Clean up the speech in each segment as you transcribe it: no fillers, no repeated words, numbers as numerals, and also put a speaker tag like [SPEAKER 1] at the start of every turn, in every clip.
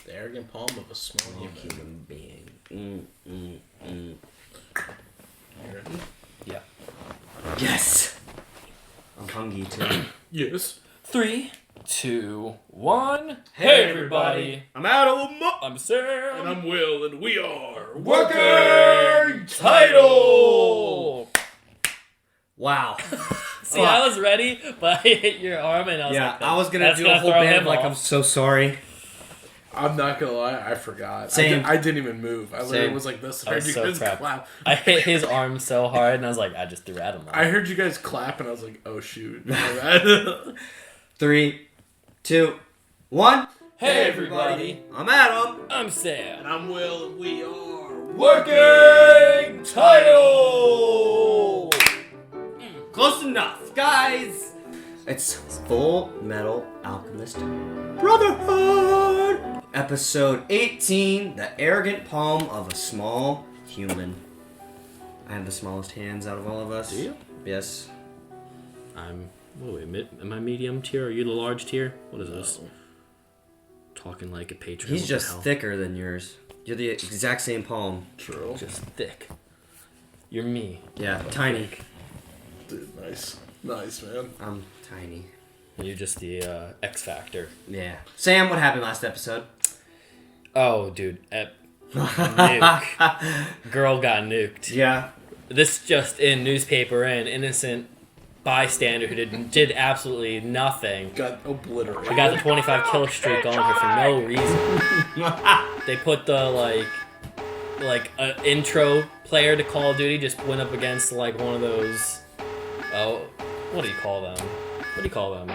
[SPEAKER 1] The arrogant palm of a small
[SPEAKER 2] human being.
[SPEAKER 1] You ready?
[SPEAKER 2] Yeah. Yes! I'm hungry too.
[SPEAKER 1] Yes.
[SPEAKER 3] 3, 2, 1.
[SPEAKER 2] Hey everybody! I'm Adam!
[SPEAKER 3] I'm Sam!
[SPEAKER 1] And I'm Will, and we are
[SPEAKER 3] Working Title!
[SPEAKER 2] Wow.
[SPEAKER 3] See, I was ready, but I hit your arm and I was like,
[SPEAKER 2] I was gonna do a whole band like, I'm so sorry.
[SPEAKER 1] I'm not gonna lie, I forgot.
[SPEAKER 2] Same.
[SPEAKER 1] I didn't even move. I literally was like this.
[SPEAKER 3] I was so
[SPEAKER 1] guys
[SPEAKER 3] prepped.
[SPEAKER 1] clap.
[SPEAKER 3] I hit his arm so hard and I was like, I just threw at him.
[SPEAKER 1] I heard you guys clap and I was like, oh shoot. My bad.
[SPEAKER 2] 3, 2, 1.
[SPEAKER 3] Hey everybody!
[SPEAKER 2] I'm Adam.
[SPEAKER 3] I'm Sam.
[SPEAKER 1] And I'm Will, and we are
[SPEAKER 3] Working Title!
[SPEAKER 2] Close enough, guys. It's Fullmetal Alchemist Brotherhood. Episode 18, The Arrogant Palm of a Small Human. I have the smallest hands out of all of us.
[SPEAKER 3] Do you?
[SPEAKER 2] Yes.
[SPEAKER 3] Am I medium tier? Are you the large tier? What is this? Talking like a patron.
[SPEAKER 2] He's just thicker than yours. You're the exact same palm.
[SPEAKER 1] True.
[SPEAKER 3] Just thick. You're me.
[SPEAKER 2] Yeah, tiny.
[SPEAKER 1] Dude, nice. Nice, man.
[SPEAKER 2] I'm tiny.
[SPEAKER 3] You're just the X Factor.
[SPEAKER 2] Yeah. Sam, what happened last episode?
[SPEAKER 3] Oh, dude. Nuke. Girl got nuked.
[SPEAKER 2] Yeah.
[SPEAKER 3] This just in, newspaper in, innocent bystander who did absolutely nothing.
[SPEAKER 1] Got obliterated.
[SPEAKER 3] We got the 25 kill streak on her for no reason. They put the intro player to Call of Duty, just went up against like one of those. Oh, what do you call them? What do you call them?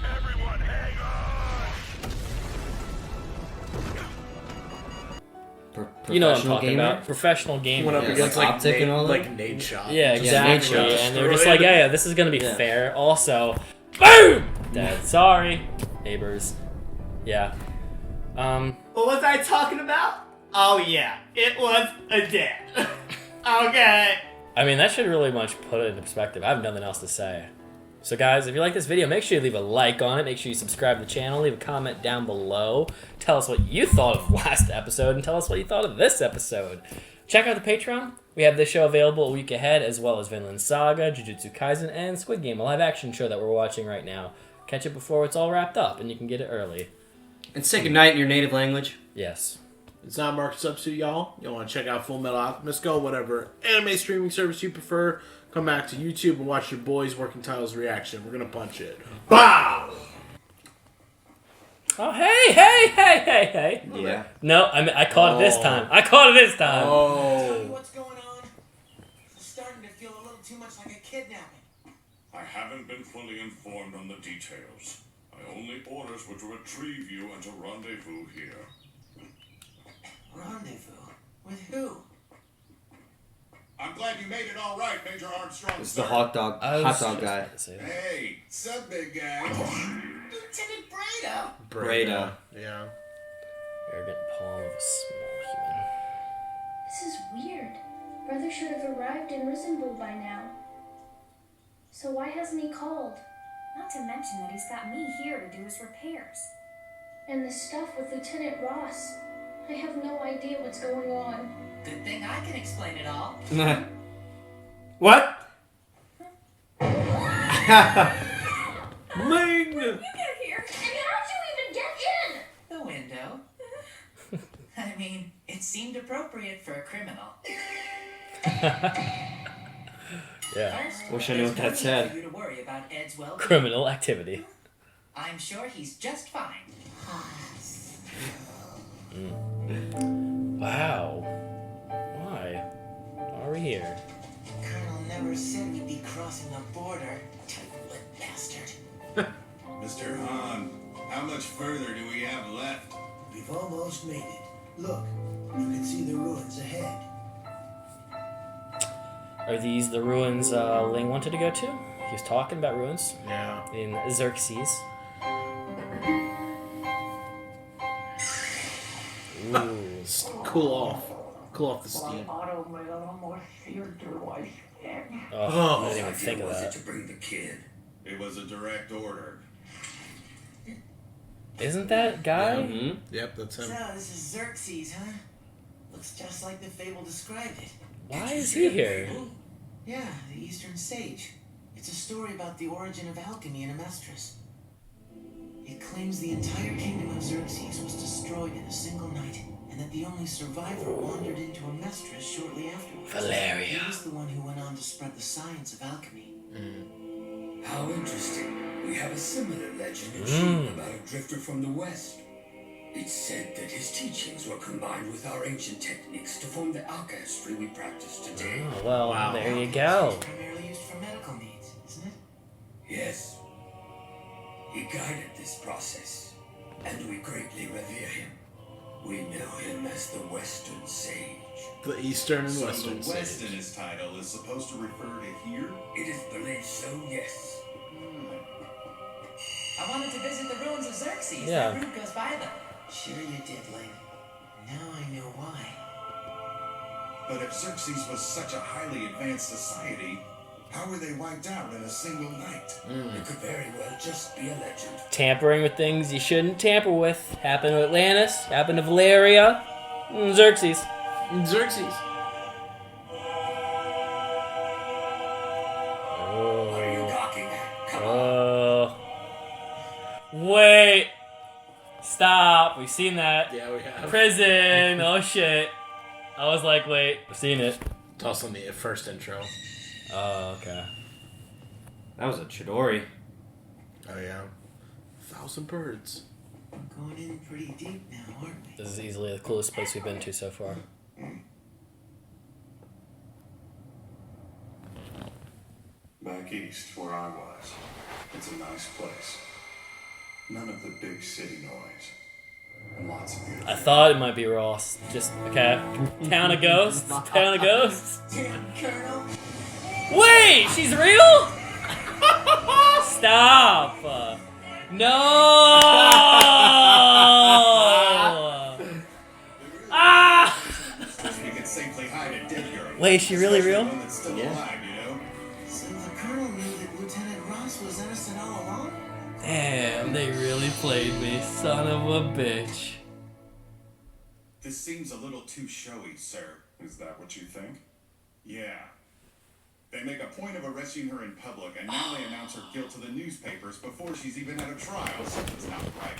[SPEAKER 4] Everyone, hang on!
[SPEAKER 3] You know what I'm talking about. Professional gaming.
[SPEAKER 1] Went up against
[SPEAKER 2] like
[SPEAKER 1] like
[SPEAKER 2] optic
[SPEAKER 1] Nate,
[SPEAKER 2] and all that?
[SPEAKER 1] like Nate Shot.
[SPEAKER 3] Yeah, exactly.
[SPEAKER 2] Nate
[SPEAKER 3] And they were
[SPEAKER 1] Shot.
[SPEAKER 3] just like, yeah, this is gonna be fair. Also, boom! Dead. Sorry, neighbors. Yeah.
[SPEAKER 2] What was I talking about? Oh yeah, it was a death. Okay.
[SPEAKER 3] I mean, that should really much put it into perspective. I have nothing else to say. So guys, if you like this video, make sure you leave a like on it. Make sure you subscribe to the channel. Leave a comment down below. Tell us what you thought of last episode, and tell us what you thought of this episode. Check out the Patreon. We have this show available a week ahead, as well as Vinland Saga, Jujutsu Kaisen, and Squid Game, a live-action show that we're watching right now. Catch it before it's all wrapped up, and you can get it early.
[SPEAKER 2] And say goodnight in your native language.
[SPEAKER 3] Yes.
[SPEAKER 1] It's not a market substitute, y'all. You want to check out Fullmetal Alchemist, go whatever anime streaming service you prefer. Come back to YouTube and watch your boys Working Titles reaction. We're gonna punch it. Bow!
[SPEAKER 3] Oh, hey!
[SPEAKER 2] Yeah.
[SPEAKER 3] No, I caught it this time. I caught it this time.
[SPEAKER 5] Tell me
[SPEAKER 1] Oh.
[SPEAKER 5] what's going on? It's starting to feel a little too much like a kidnapping.
[SPEAKER 4] I haven't been fully informed on the details. My only orders were to retrieve you and to rendezvous here.
[SPEAKER 5] Rendezvous? With who?
[SPEAKER 4] I'm glad you made it all right, Major Armstrong.
[SPEAKER 2] This is the hot dog guy.
[SPEAKER 3] About to say that.
[SPEAKER 4] Hey, sub big guy.
[SPEAKER 5] Lieutenant Brado!
[SPEAKER 2] Breda.
[SPEAKER 1] Yeah.
[SPEAKER 3] Arrogant palm of a small human.
[SPEAKER 6] This is weird. Brother should have arrived in Risenbull by now. So why hasn't he called?
[SPEAKER 7] Not to mention that he's got me here to do his repairs.
[SPEAKER 6] And the stuff with Lieutenant Ross. I have no idea what's going on.
[SPEAKER 5] Good thing I can explain it all.
[SPEAKER 2] What?
[SPEAKER 1] Ling!
[SPEAKER 7] You get here!
[SPEAKER 6] And how'd you even get in?
[SPEAKER 5] The window. I mean, it seemed appropriate for a criminal.
[SPEAKER 3] Yeah.
[SPEAKER 5] First,
[SPEAKER 2] Wish I knew what that
[SPEAKER 5] there's no
[SPEAKER 2] said.
[SPEAKER 5] need for you to worry about Ed's well-being.
[SPEAKER 3] Criminal activity.
[SPEAKER 5] I'm sure he's just fine.
[SPEAKER 3] Wow. Why? Why are we here?
[SPEAKER 5] Colonel never said we'd be crossing the border. Tight-lipped bastard.
[SPEAKER 4] Mr. Hahn, how much further do we have left?
[SPEAKER 8] We've almost made it. Look, you can see the ruins ahead.
[SPEAKER 3] Are these the ruins Ling wanted to go to? He was talking about ruins
[SPEAKER 1] Yeah.
[SPEAKER 3] in Xerxes. Ooh.
[SPEAKER 1] Cool off. Cool off the steam.
[SPEAKER 3] Oh,
[SPEAKER 1] Oh.
[SPEAKER 3] I didn't even think of that.
[SPEAKER 4] To bring the kid. It was a direct order.
[SPEAKER 3] Isn't that guy?
[SPEAKER 2] Mhm.
[SPEAKER 1] Yep, that's him.
[SPEAKER 5] So, this is Xerxes, huh? Looks just like the fable described it.
[SPEAKER 3] Why is he here?
[SPEAKER 5] Yeah, the Eastern Sage. It's a story about the origin of alchemy in Amestris. It claims the entire kingdom of Xerxes was destroyed in a single night, and that the only survivor wandered into Amestris shortly afterwards.
[SPEAKER 3] Valeria.
[SPEAKER 5] He was the one who went on to spread the science of alchemy.
[SPEAKER 8] How interesting. We have a similar legend in China about a drifter from the West. It's said that his teachings were combined with our ancient techniques to form the alchemy we practice today.
[SPEAKER 3] Oh, well, there you go.
[SPEAKER 5] It's primarily used for medical needs, isn't it?
[SPEAKER 8] Yes. He guided this process, and we greatly revere him. We know him as the Western Sage.
[SPEAKER 1] The Eastern and
[SPEAKER 4] So
[SPEAKER 1] Western
[SPEAKER 4] the West
[SPEAKER 1] Sage.
[SPEAKER 4] in his title is supposed to refer to here?
[SPEAKER 8] It is believed so, yes.
[SPEAKER 5] I wanted to visit the ruins of Xerxes.
[SPEAKER 3] Yeah.
[SPEAKER 5] That route goes by them. Sure you did, Ling. Now I know why.
[SPEAKER 4] But if Xerxes was such a highly advanced society, how were they wiped out in a single night?
[SPEAKER 8] It could very well just be a legend.
[SPEAKER 3] Tampering with things you shouldn't tamper with. Happened to Atlantis. Happened to Valeria. Xerxes.
[SPEAKER 1] Xerxes.
[SPEAKER 8] What are you gawking at? Come on.
[SPEAKER 3] Wait. Stop. We've seen that.
[SPEAKER 1] Yeah, we have.
[SPEAKER 3] Prison. Oh shit. I was like, wait. I've seen it.
[SPEAKER 1] It's also in the first intro.
[SPEAKER 3] Oh, okay.
[SPEAKER 2] That was a Chidori.
[SPEAKER 1] Oh, yeah. 1,000 birds.
[SPEAKER 5] We're going in pretty deep now, aren't we?
[SPEAKER 3] This is easily the coolest place we've been to so far.
[SPEAKER 4] Back east, where I was. It's a nice place. None of the big city noise. And lots of beautiful.
[SPEAKER 3] I thought it might be Ross. Just, okay. Town of Ghosts? Town of Ghosts?
[SPEAKER 5] Damn, Colonel!
[SPEAKER 3] Wait! She's real? Stop! No! Ah!
[SPEAKER 4] We can safely hide a dead girl.
[SPEAKER 3] Wait, is she really
[SPEAKER 4] Especially
[SPEAKER 3] real?
[SPEAKER 4] one that's still alive, you know?
[SPEAKER 5] So the Colonel knew that Lieutenant Ross was innocent all along?
[SPEAKER 3] Damn, they really played me. Son of a bitch.
[SPEAKER 4] This seems a little too showy, sir. Is that what you think? Yeah. They make a point of arresting her in public, and now they announce her guilt to the newspapers before she's even had a trial. Something's not right.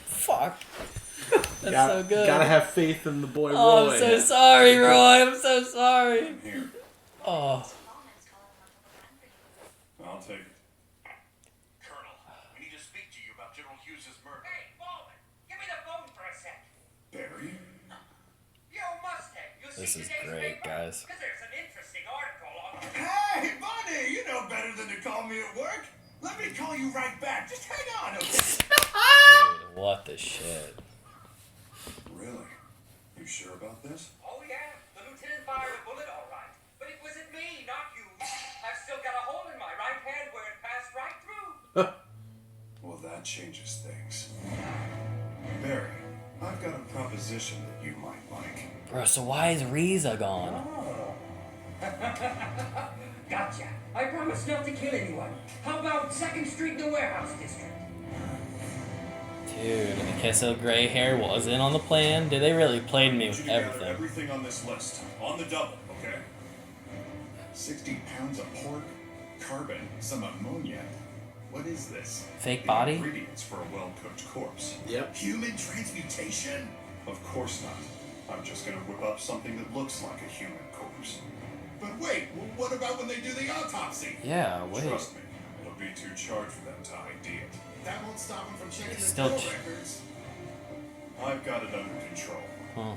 [SPEAKER 3] Fuck. That's so good.
[SPEAKER 1] Gotta have faith in the boy
[SPEAKER 3] Oh,
[SPEAKER 1] Roy.
[SPEAKER 3] I'm so sorry, Roy. I'm so sorry.
[SPEAKER 4] I'm here.
[SPEAKER 3] Oh.
[SPEAKER 4] I'll take it.
[SPEAKER 9] Colonel, we need to speak to you about General Hughes' murder.
[SPEAKER 10] Hey, Baldwin, give me the phone for a sec.
[SPEAKER 4] Barry?
[SPEAKER 10] Yo, Mustang, you
[SPEAKER 3] This
[SPEAKER 10] see
[SPEAKER 3] is
[SPEAKER 10] today's
[SPEAKER 3] great,
[SPEAKER 10] paper?
[SPEAKER 3] guys.
[SPEAKER 10] Because there's an interesting article on...
[SPEAKER 9] Hey, Bunny, you know better than to call me at work. Let me call you right back. Just hang on, okay?
[SPEAKER 3] Dude, what the shit?
[SPEAKER 4] Really? You sure about this?
[SPEAKER 10] Oh, yeah, the lieutenant fired a bullet all right. But it wasn't me, not you. I've still got a hole in my right hand where it passed right through.
[SPEAKER 4] Well, that changes things. Barry, I've got a proposition that you might like.
[SPEAKER 3] Bro, so why is Riza gone?
[SPEAKER 10] Oh. Gotcha. I promise not to kill anyone. How about 2nd Street in the Warehouse District?
[SPEAKER 3] Dude, okay, so gray hair was in on the plan. Did they really played me with
[SPEAKER 4] You gather
[SPEAKER 3] everything?
[SPEAKER 4] everything on this list. On the double, okay? 60 pounds of pork, carbon, some ammonia. What is this?
[SPEAKER 3] Fake
[SPEAKER 4] The
[SPEAKER 3] body?
[SPEAKER 4] ingredients for a well-cooked corpse.
[SPEAKER 1] Yep.
[SPEAKER 4] Human transmutation? Of course not. I'm just gonna whip up something that looks like a human corpse. But wait, what about when they do the autopsy?
[SPEAKER 3] Yeah, wait.
[SPEAKER 4] Trust me, it'll be too charged for them to ID it. That won't stop them from checking the
[SPEAKER 3] Still
[SPEAKER 4] bill
[SPEAKER 3] ch-
[SPEAKER 4] records. I've got it under control.
[SPEAKER 3] Huh.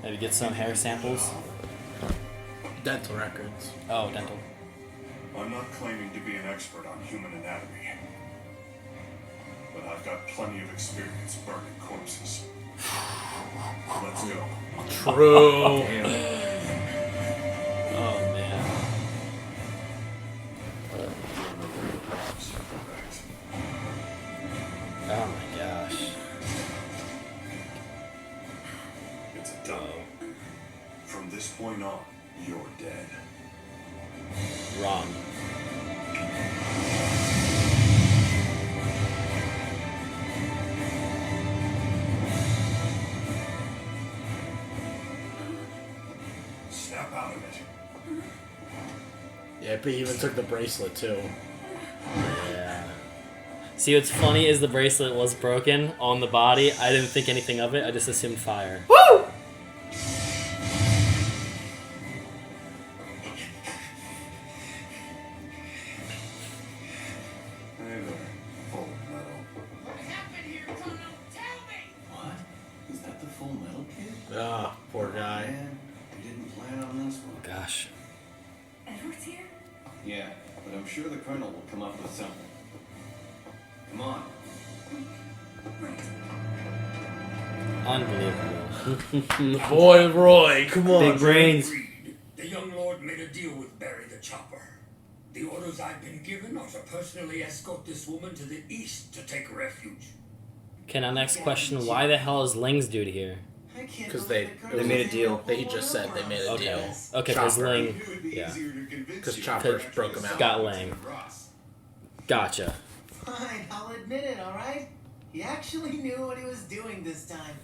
[SPEAKER 3] Maybe get some hair samples.
[SPEAKER 1] Dental records.
[SPEAKER 3] Oh, dental.
[SPEAKER 4] I'm not claiming to be an expert on human anatomy, but I've got plenty of experience burning corpses. Let's go.
[SPEAKER 1] True.
[SPEAKER 3] Oh man. Oh my gosh.
[SPEAKER 4] It's a done. From this point on, you're dead.
[SPEAKER 3] Wrong.
[SPEAKER 1] Yeah, but he even took the bracelet too.
[SPEAKER 3] Yeah. See, what's funny is the bracelet was broken on the body. I didn't think anything of it. I just assumed fire.
[SPEAKER 1] Woo!
[SPEAKER 4] Hey there, Fullmetal.
[SPEAKER 9] What happened here, Colonel? Tell me!
[SPEAKER 5] What? Is that the Full Metal kid?
[SPEAKER 1] Ah, poor guy.
[SPEAKER 5] Man, we didn't plan on this one.
[SPEAKER 3] Gosh.
[SPEAKER 7] Edward's here?
[SPEAKER 11] Yeah, but I'm sure the Colonel will come up with something. Come on.
[SPEAKER 7] Right.
[SPEAKER 3] Unbelievable.
[SPEAKER 1] Boy, Roy, come on.
[SPEAKER 2] Big brains.
[SPEAKER 8] Agreed. The young lord made a deal with Barry the Chopper. The orders I've been given are to personally escort this woman to the east to take refuge.
[SPEAKER 3] Okay, now next question. Why the hell is Ling's dude here?
[SPEAKER 5] I can't
[SPEAKER 1] 'Cause
[SPEAKER 5] believe
[SPEAKER 1] they-
[SPEAKER 5] the Colonel's
[SPEAKER 2] they made a
[SPEAKER 5] in
[SPEAKER 2] deal.
[SPEAKER 5] the
[SPEAKER 1] He just said they made a
[SPEAKER 3] Okay.
[SPEAKER 1] deal.
[SPEAKER 3] Okay, because
[SPEAKER 1] Chopper.
[SPEAKER 3] Ling.
[SPEAKER 4] It would be
[SPEAKER 3] Yeah.
[SPEAKER 4] easier to convince
[SPEAKER 1] 'Cause
[SPEAKER 4] you
[SPEAKER 1] Chopper
[SPEAKER 4] to
[SPEAKER 1] broke him out.
[SPEAKER 3] Got Ling.
[SPEAKER 4] Ross.
[SPEAKER 3] Gotcha.
[SPEAKER 5] Fine, I'll admit it, alright? He actually knew what he was doing this time.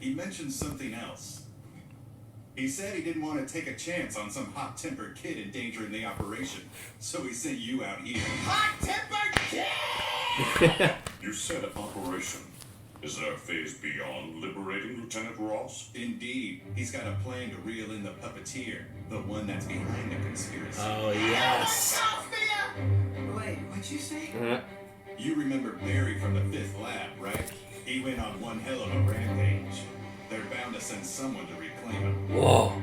[SPEAKER 4] He mentioned something else. He said he didn't want to take a chance on some hot-tempered kid endangering the operation, so he sent you out here.
[SPEAKER 9] Hot-tempered kid!
[SPEAKER 12] You said operation. Is there a phase beyond liberating Lieutenant Ross?
[SPEAKER 4] Indeed, he's got a plan to reel in the puppeteer, the one that's behind the conspiracy.
[SPEAKER 1] Oh, yes.
[SPEAKER 5] Wait, what'd you say?
[SPEAKER 4] You remember Barry from the 5th lab, right? He went on one hell of a rampage. They're bound to send someone to reclaim him.
[SPEAKER 3] Whoa.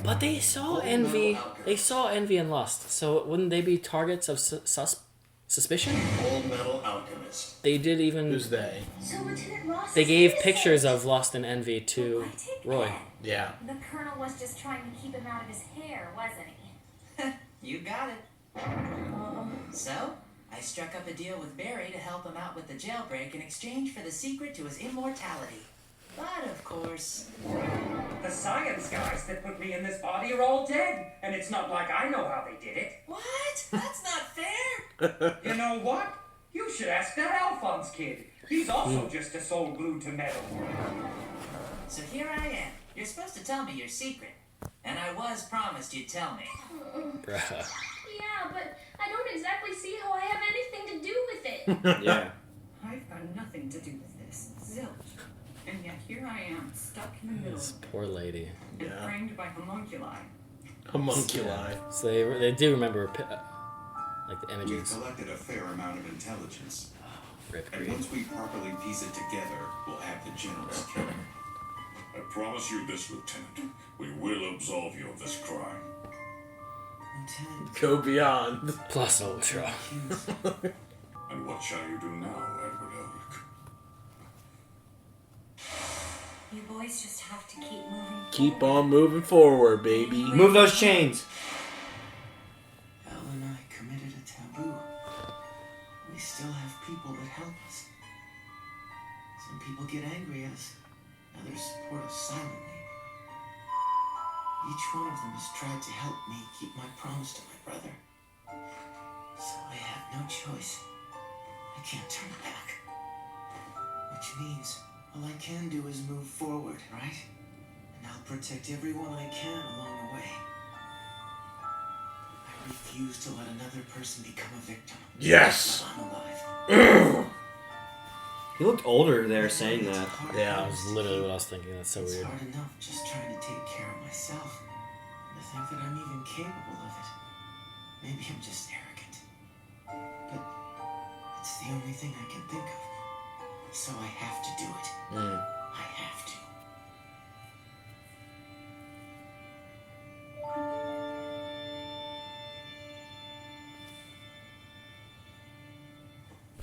[SPEAKER 3] But they saw Envy. They saw Envy and Lust. So wouldn't they be targets of suspicion?
[SPEAKER 4] Fullmetal Alchemist.
[SPEAKER 3] They did even.
[SPEAKER 1] Who's they?
[SPEAKER 6] So Lieutenant Ross
[SPEAKER 3] They
[SPEAKER 6] is
[SPEAKER 3] gave
[SPEAKER 6] innocent.
[SPEAKER 3] pictures of Lust and Envy to
[SPEAKER 7] I take
[SPEAKER 3] Roy.
[SPEAKER 7] that.
[SPEAKER 1] Yeah.
[SPEAKER 7] The Colonel was just trying to keep him out of his hair, wasn't he?
[SPEAKER 5] You got it. So, I struck up a deal with Barry to help him out with the jailbreak in exchange for the secret to his immortality. But, of course...
[SPEAKER 10] The science guys that put me in this body are all dead, and it's not like I know how they did it.
[SPEAKER 5] What? That's not fair!
[SPEAKER 10] You know what? You should ask that Alphonse kid. He's also just a soul glued to metal.
[SPEAKER 5] So here I am. You're supposed to tell me your secret. And I was promised you'd tell me.
[SPEAKER 3] Bruh.
[SPEAKER 6] Yeah, but I don't exactly see how I have anything to do with it.
[SPEAKER 2] Yeah.
[SPEAKER 7] I've got nothing to do with this. Zilch. And yet here I am, stuck in the middle,
[SPEAKER 3] This poor lady.
[SPEAKER 1] Yeah.
[SPEAKER 7] framed by homunculi.
[SPEAKER 1] Homunculi.
[SPEAKER 3] So they do remember like the
[SPEAKER 4] We've
[SPEAKER 3] images.
[SPEAKER 4] collected a fair amount of intelligence.
[SPEAKER 3] Rip
[SPEAKER 4] And
[SPEAKER 3] Creed.
[SPEAKER 4] once we properly piece it together, we'll have the general's killer.
[SPEAKER 12] I promise you this, Lieutenant. We will absolve you of this crime.
[SPEAKER 5] Lieutenant,
[SPEAKER 1] Go beyond.
[SPEAKER 3] Plus Ultra.
[SPEAKER 12] And what shall you do now, Edward Elric?
[SPEAKER 7] You boys just have to keep moving.
[SPEAKER 1] Keep on moving forward, baby.
[SPEAKER 2] Move those chains.
[SPEAKER 5] Elle and I committed a taboo. We still have people that help us. Some people get angry at us. Others support us silently. Each one of them has tried to help me keep my promise to my brother. So I have no choice. I can't turn back. Which means all I can do is move forward, right? And I'll protect everyone I can along the way. I refuse to let another person become a victim.
[SPEAKER 1] Yes!
[SPEAKER 5] While I'm alive.
[SPEAKER 2] He looked older there saying that.
[SPEAKER 1] Yeah.
[SPEAKER 3] That was literally what I was thinking. That's so
[SPEAKER 5] It's
[SPEAKER 3] weird.
[SPEAKER 5] hard enough just trying to take care of myself. And to think that I'm even capable of it. Maybe I'm just arrogant. But it's the only thing I can think of. So I have to do it. I have to.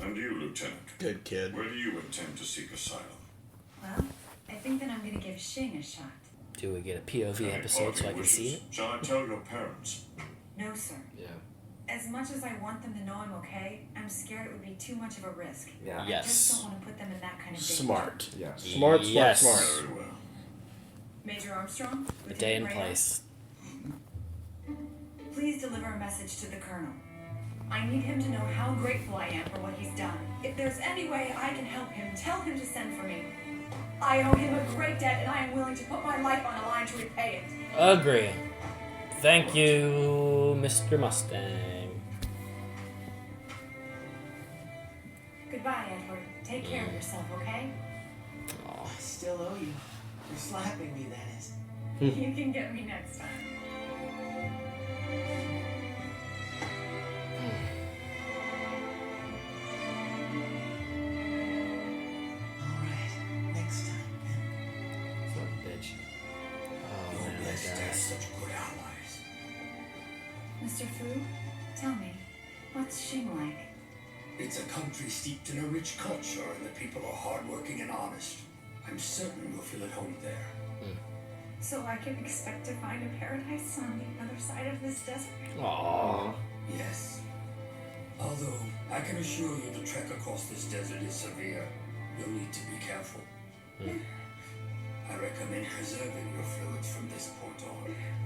[SPEAKER 12] And you, Lieutenant,
[SPEAKER 1] Good kid.
[SPEAKER 12] where do you intend to seek asylum?
[SPEAKER 7] Well, I think that I'm gonna give Xing a shot.
[SPEAKER 3] Do we get a POV episode so I can see it?
[SPEAKER 12] Shall I tell your parents?
[SPEAKER 7] No, sir.
[SPEAKER 2] Yeah.
[SPEAKER 7] As much as I want them to know I'm okay, I'm scared it would be too much of a risk.
[SPEAKER 2] Yeah.
[SPEAKER 7] I just
[SPEAKER 3] Yes.
[SPEAKER 7] don't want to put them in that kind of danger.
[SPEAKER 1] Smart.
[SPEAKER 2] Yeah.
[SPEAKER 1] Smart, smart,
[SPEAKER 3] Yes.
[SPEAKER 1] smart.
[SPEAKER 12] Very well.
[SPEAKER 7] Major Armstrong?
[SPEAKER 3] A day in
[SPEAKER 7] Lieutenant Reyes,
[SPEAKER 3] place.
[SPEAKER 7] Please deliver a message to the Colonel. I need him to know how grateful I am for what he's done. If there's any way I can help him, tell him to send for me. I owe him a great debt, and I am willing to put my life on the line to repay it.
[SPEAKER 3] Agree. Thank you, Mr. Mustang.
[SPEAKER 7] Goodbye, Edward. Take care of yourself, okay?
[SPEAKER 5] I still owe you. For slapping me, that is.
[SPEAKER 7] You can get me next time.
[SPEAKER 5] Alright, next time, then.
[SPEAKER 2] Son of a bitch.
[SPEAKER 3] Oh,
[SPEAKER 8] You're
[SPEAKER 3] man,
[SPEAKER 8] blessed to have
[SPEAKER 3] guys.
[SPEAKER 8] such good allies.
[SPEAKER 7] Mr. Fu, tell me, what's Xing like?
[SPEAKER 8] It's a country steeped in a rich culture, and the people are hardworking and honest. I'm certain you'll feel at home there.
[SPEAKER 7] So I can expect to find a paradise on the other side of this desert?
[SPEAKER 3] Aww.
[SPEAKER 8] Yes. Although, I can assure you the trek across this desert is severe. You'll need to be careful. I recommend preserving your fluids from this point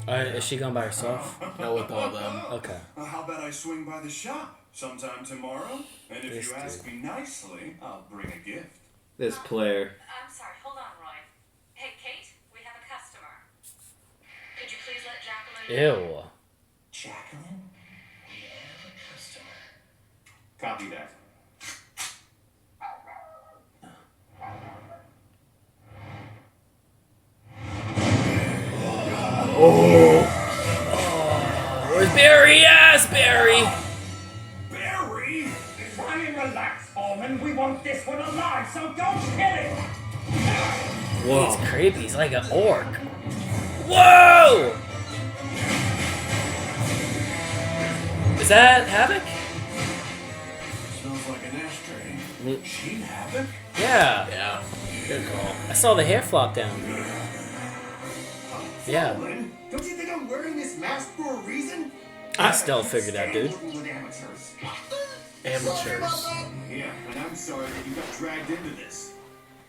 [SPEAKER 8] on.
[SPEAKER 3] Is she going by herself?
[SPEAKER 1] No, with all them.
[SPEAKER 3] Okay.
[SPEAKER 4] How about I swing by the shop sometime tomorrow? And if
[SPEAKER 3] This
[SPEAKER 4] you ask me nicely, I'll bring a gift.
[SPEAKER 2] This player.
[SPEAKER 7] I'm sorry, hold on, Roy. Hey, Kate, we have a customer. Could you please let Jacqueline
[SPEAKER 3] Ew.
[SPEAKER 5] Jacqueline? We have a customer.
[SPEAKER 4] Copy that.
[SPEAKER 3] Where's Barry? Yes, Barry!
[SPEAKER 9] Barry! Try and relax, Foreman. We want this one alive, so don't kill it!
[SPEAKER 3] He's creepy. He's like an orc. Whoa! Is that Havoc?
[SPEAKER 9] Smells like an ashtray. She Havoc?
[SPEAKER 3] Yeah.
[SPEAKER 1] Yeah. Good call.
[SPEAKER 3] I saw the hair flop down. Yeah.
[SPEAKER 9] Lynn, don't you think I'm wearing this mask for a reason?
[SPEAKER 3] I still figured out, dude.
[SPEAKER 9] Working with amateurs.
[SPEAKER 1] Amateurs.
[SPEAKER 4] Yeah, and I'm sorry that you got dragged into this.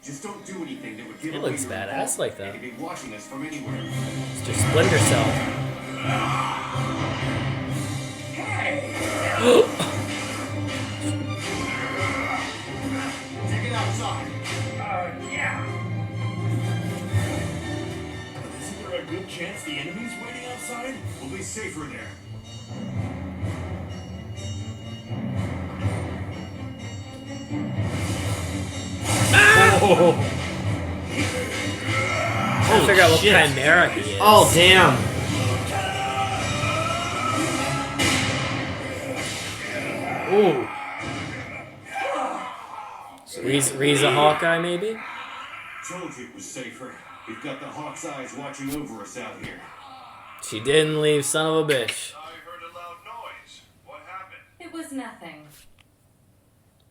[SPEAKER 4] Just don't do anything that would give
[SPEAKER 3] It
[SPEAKER 4] away
[SPEAKER 3] looks
[SPEAKER 4] your
[SPEAKER 3] badass like
[SPEAKER 4] involvement.
[SPEAKER 3] that.
[SPEAKER 4] You could be watching us from anywhere.
[SPEAKER 3] Mr. Splinter Cell.
[SPEAKER 9] Take it outside. Yeah. Isn't there a good chance the enemy's waiting outside?
[SPEAKER 4] We'll be safer there.
[SPEAKER 3] Trying to figure out what chimera he is.
[SPEAKER 2] Oh, damn.
[SPEAKER 3] Ooh. Reza Hawkeye, maybe?
[SPEAKER 4] Told you it was safer. We've got the Hawk's eyes watching over us out here.
[SPEAKER 3] She didn't leave, son of a bitch.
[SPEAKER 12] I heard a loud noise. What happened?
[SPEAKER 7] It was nothing.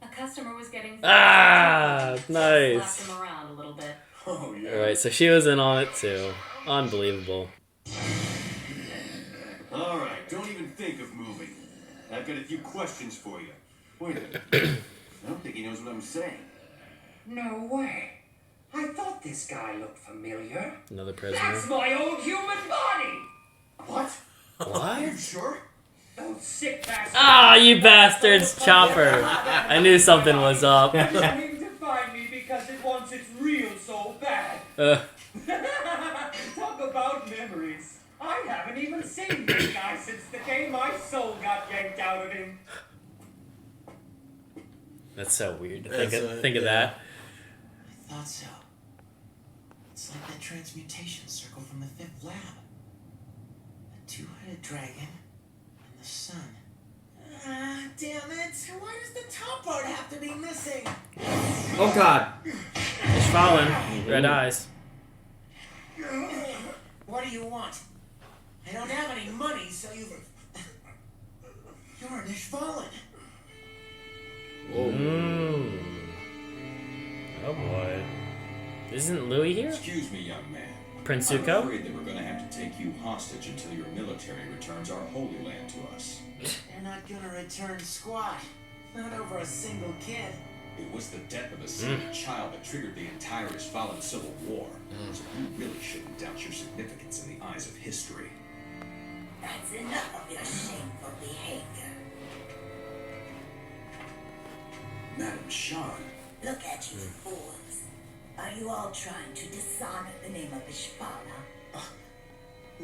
[SPEAKER 7] A customer was getting...
[SPEAKER 3] Ah,
[SPEAKER 7] Slapped
[SPEAKER 3] nice.
[SPEAKER 7] him around a little bit.
[SPEAKER 4] Oh, yeah.
[SPEAKER 3] Alright, so she was in on it too. Unbelievable.
[SPEAKER 4] Alright, don't even think of moving. I've got a few questions for you. Wait a minute. I don't think he knows what I'm saying.
[SPEAKER 10] No way. I thought this guy looked familiar.
[SPEAKER 3] Another prisoner.
[SPEAKER 10] That's my old human body!
[SPEAKER 4] What? Are you
[SPEAKER 3] What?
[SPEAKER 4] sure?
[SPEAKER 10] Those sick bastards.
[SPEAKER 3] Ah, you bastards, Chopper. I knew something was up.
[SPEAKER 10] Coming to find me because it wants its real so bad. Talk about memories. I haven't even seen this guy since the day my soul got yanked out of him.
[SPEAKER 3] That's so weird to
[SPEAKER 1] That's,
[SPEAKER 3] think of
[SPEAKER 1] yeah.
[SPEAKER 3] that.
[SPEAKER 5] I thought so. It's like that transmutation circle from the 5th lab. The two-headed dragon and the sun. Ah, damn it! Why does the top part have to be missing?
[SPEAKER 2] Oh, God.
[SPEAKER 3] He's falling. Red eyes.
[SPEAKER 5] What do you want? I don't have any money, so you... You're an Ishvalan.
[SPEAKER 3] Mm. Oh boy. Isn't Louis here?
[SPEAKER 11] Excuse me, young man.
[SPEAKER 3] Prince
[SPEAKER 11] I'm
[SPEAKER 3] Zuko?
[SPEAKER 11] afraid that we're going to have to take you hostage until your military returns our Holy Land to us.
[SPEAKER 5] They're not gonna return squat. Not over a single kid.
[SPEAKER 11] It was the death of a single child that triggered the entire Ishvalan civil war. So you really shouldn't doubt your significance in the eyes of history.
[SPEAKER 13] That's enough of your shameful behavior.
[SPEAKER 11] Madam Shan,
[SPEAKER 13] Look at you fools. Are you all trying to dishonor the name of Ishvala?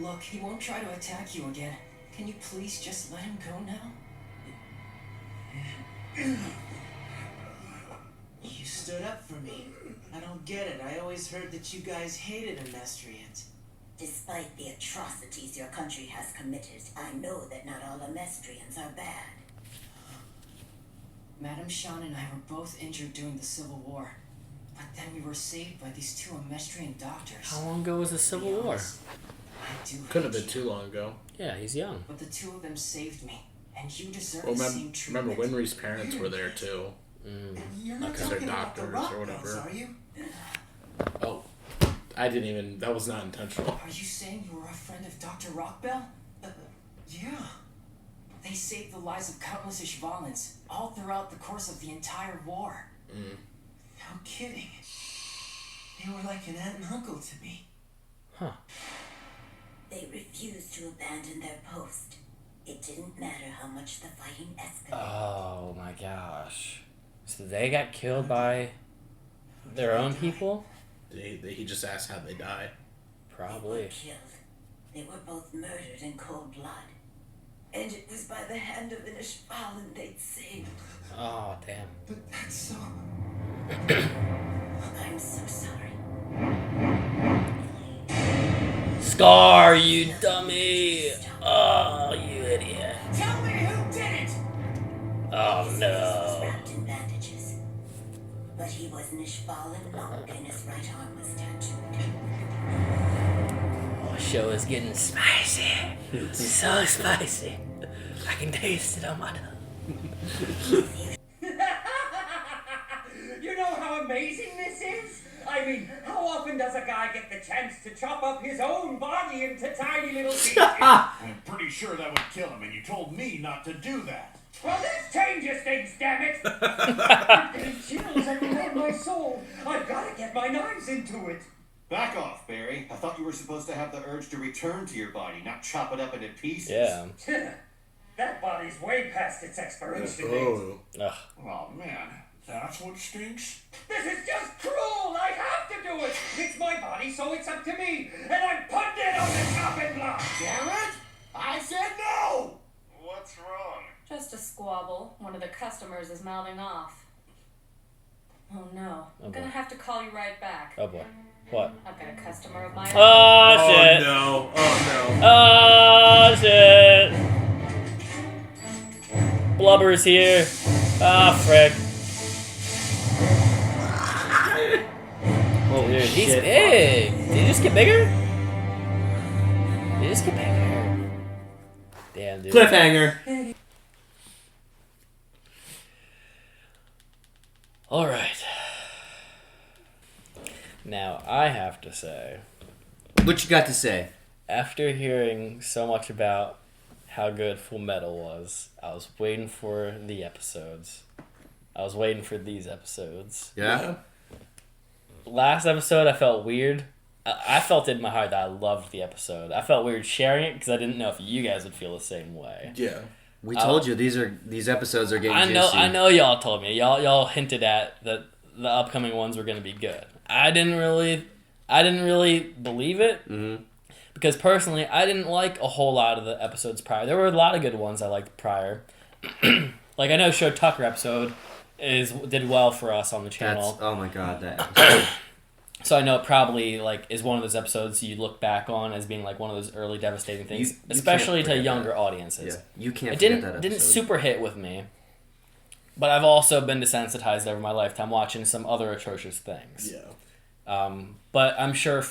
[SPEAKER 5] Look, he won't try to attack you again. Can you please just let him go now? You stood up for me. I don't get it. I always heard that you guys hated Amestrians.
[SPEAKER 13] Despite the atrocities your country has committed, I know that not all Amestrians are bad.
[SPEAKER 5] Madam Shan and I were both injured during the Civil War. But then we were saved by these 2 Amestrian doctors.
[SPEAKER 3] How long ago was the Civil War?
[SPEAKER 1] Couldn't have been too long ago.
[SPEAKER 3] Yeah, he's young.
[SPEAKER 5] But the 2 of them saved me. And you deserve
[SPEAKER 1] Well,
[SPEAKER 5] the same treatment.
[SPEAKER 1] remember, Winry's parents were there too.
[SPEAKER 5] You're not
[SPEAKER 1] Because they're
[SPEAKER 5] talking about the
[SPEAKER 1] doctors
[SPEAKER 5] rock
[SPEAKER 1] or
[SPEAKER 5] bells,
[SPEAKER 1] whatever.
[SPEAKER 5] are you?
[SPEAKER 1] Oh, I didn't even. That was not intentional.
[SPEAKER 5] Are you saying you were a friend of Dr. Rockbell? Yeah. They saved the lives of countless Ishvalans, all throughout the course of the entire war. No kidding. They were like an aunt and uncle to me.
[SPEAKER 3] Huh.
[SPEAKER 13] They refused to abandon their post. It didn't matter how much the fighting escalated.
[SPEAKER 3] Oh my gosh. So they got killed by their own people?
[SPEAKER 1] He just asked how they died.
[SPEAKER 3] Probably.
[SPEAKER 13] They were killed. They were both murdered in cold blood. And it was by the hand of an Ishvalan they'd saved.
[SPEAKER 3] Oh, damn.
[SPEAKER 5] But that's so...
[SPEAKER 13] I'm so sorry.
[SPEAKER 3] Scar, you dummy! Oh, you idiot.
[SPEAKER 5] Tell me who did it!
[SPEAKER 3] Oh,
[SPEAKER 13] His face was
[SPEAKER 3] no.
[SPEAKER 13] wrapped in bandages. But he was an Ishvalan monk and his right arm was tattooed.
[SPEAKER 3] Oh, show is getting spicy. So spicy. I can taste it on my tongue.
[SPEAKER 9] You know how amazing this is? I mean, how often does a guy get the chance to chop up his own body into tiny little pieces?
[SPEAKER 4] I'm pretty sure that would kill him, and you told me not to do that.
[SPEAKER 9] Well, this changes things, damn it! I'm getting chills everywhere in my soul. I've got to get my knives into it.
[SPEAKER 11] Back off, Barry. I thought you were supposed to have the urge to return to your body, not chop it up into pieces.
[SPEAKER 3] Yeah.
[SPEAKER 9] That body's way past its expiration date.
[SPEAKER 1] Oh.
[SPEAKER 3] Ugh.
[SPEAKER 4] Oh, man. That's what stinks?
[SPEAKER 9] This is just cruel! I have to do it! It's my body, so it's up to me! And I'm putting it on the chopping block!
[SPEAKER 4] Damn it! I said no!
[SPEAKER 12] What's wrong?
[SPEAKER 7] Just a squabble. One of the customers is mouthing off. Oh no. I'm gonna have to call you right back.
[SPEAKER 3] Oh boy. What?
[SPEAKER 7] I've got a customer of my own.
[SPEAKER 3] Oh, shit.
[SPEAKER 1] no. Oh,
[SPEAKER 3] Oh, shit. Blubber's here. Ah, frick.
[SPEAKER 2] Holy
[SPEAKER 3] Dude, he's
[SPEAKER 2] shit.
[SPEAKER 3] big. Did he just get bigger? Did he just get bigger? Damn, dude.
[SPEAKER 2] Cliffhanger.
[SPEAKER 3] Alright. Now, I have to say,
[SPEAKER 2] What you got to say?
[SPEAKER 3] after hearing so much about how good Fullmetal was, I was waiting for the episodes. I was waiting for these episodes.
[SPEAKER 2] Yeah?
[SPEAKER 3] Last episode, I felt weird. I felt it in my heart that I loved the episode. I felt weird sharing it because I didn't know if you guys would feel the same way.
[SPEAKER 1] Yeah.
[SPEAKER 2] We told you these episodes are getting juicy.
[SPEAKER 3] I know y'all told me. Y'all hinted at that the upcoming ones were going to be good. I didn't really believe it.
[SPEAKER 2] Mm-hmm.
[SPEAKER 3] Because personally, I didn't like a whole lot of the episodes prior. There were a lot of good ones I liked prior. Like I know Show Tucker episode did well for us on the channel.
[SPEAKER 2] Oh my god, that episode.
[SPEAKER 3] So I know it probably is one of those episodes you look back on as being like one of those early devastating things,
[SPEAKER 2] You
[SPEAKER 3] especially
[SPEAKER 2] can't
[SPEAKER 3] to
[SPEAKER 2] forget
[SPEAKER 3] younger
[SPEAKER 2] that.
[SPEAKER 3] audiences.
[SPEAKER 2] Yeah, you can't
[SPEAKER 3] It
[SPEAKER 2] forget that episode.
[SPEAKER 3] didn't super hit with me, but I've also been desensitized over my lifetime watching some other atrocious things.
[SPEAKER 1] Yeah.
[SPEAKER 3] But I'm sure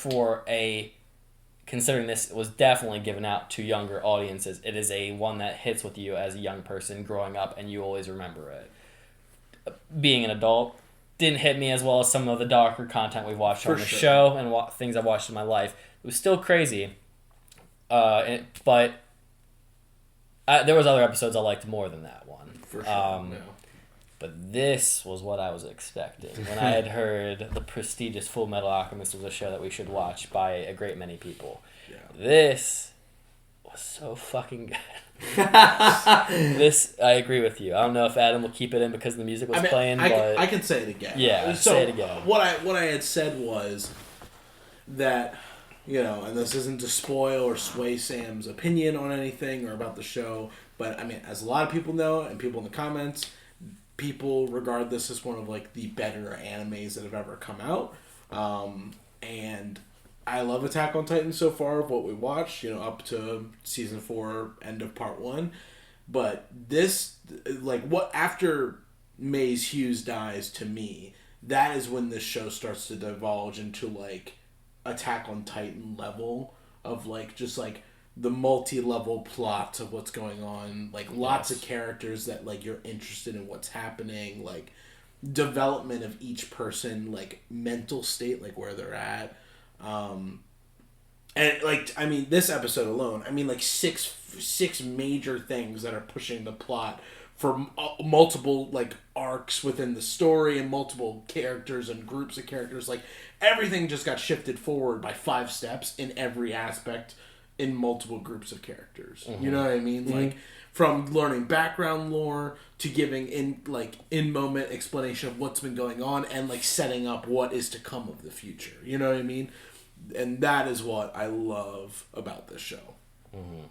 [SPEAKER 3] considering this was definitely given out to younger audiences, it is one that hits with you as a young person growing up, and you always remember it. Being an adult didn't hit me as well as some of the darker content we've watched on the show and things I've watched in my life. It was still crazy, but there was other episodes I liked more than that one.
[SPEAKER 1] For sure.
[SPEAKER 3] But this was what I was expecting when I had heard the prestigious Fullmetal Alchemist was a show that we should watch by a great many people.
[SPEAKER 1] Yeah.
[SPEAKER 3] This was so fucking good. This, I agree with you. I don't know if Adam will keep it in because the music was playing, but
[SPEAKER 1] I can say it again.
[SPEAKER 3] Yeah,
[SPEAKER 1] so
[SPEAKER 3] say it again.
[SPEAKER 1] What I had said was that you know, and this isn't to spoil or sway Sam's opinion on anything or about the show, but I mean, as a lot of people know, and people in the comments, people regard this as one of like the better animes that have ever come out. And I love Attack on Titan so far of what we watched, you know, up to season 4, end of part 1. But this, like, what after Maze Hughes dies, to me, that is when this show starts to divulge into like Attack on Titan level of like just like the multi-level plot of what's going on, like lots of characters that like you're interested in what's happening, like development of each person, like mental state, like where they're at. And like, I mean, this episode alone, I mean, like six major things that are pushing the plot for multiple like arcs within the story and multiple characters and groups of characters. Like everything just got shifted forward by 5 steps in every aspect in multiple groups of characters. Mm-hmm. You know what I mean? Mm-hmm. Like from learning background lore to giving in moment explanation of what's been going on and like setting up what is to come of the future. You know what I mean? And that is what I love about this show.
[SPEAKER 3] Mm-hmm.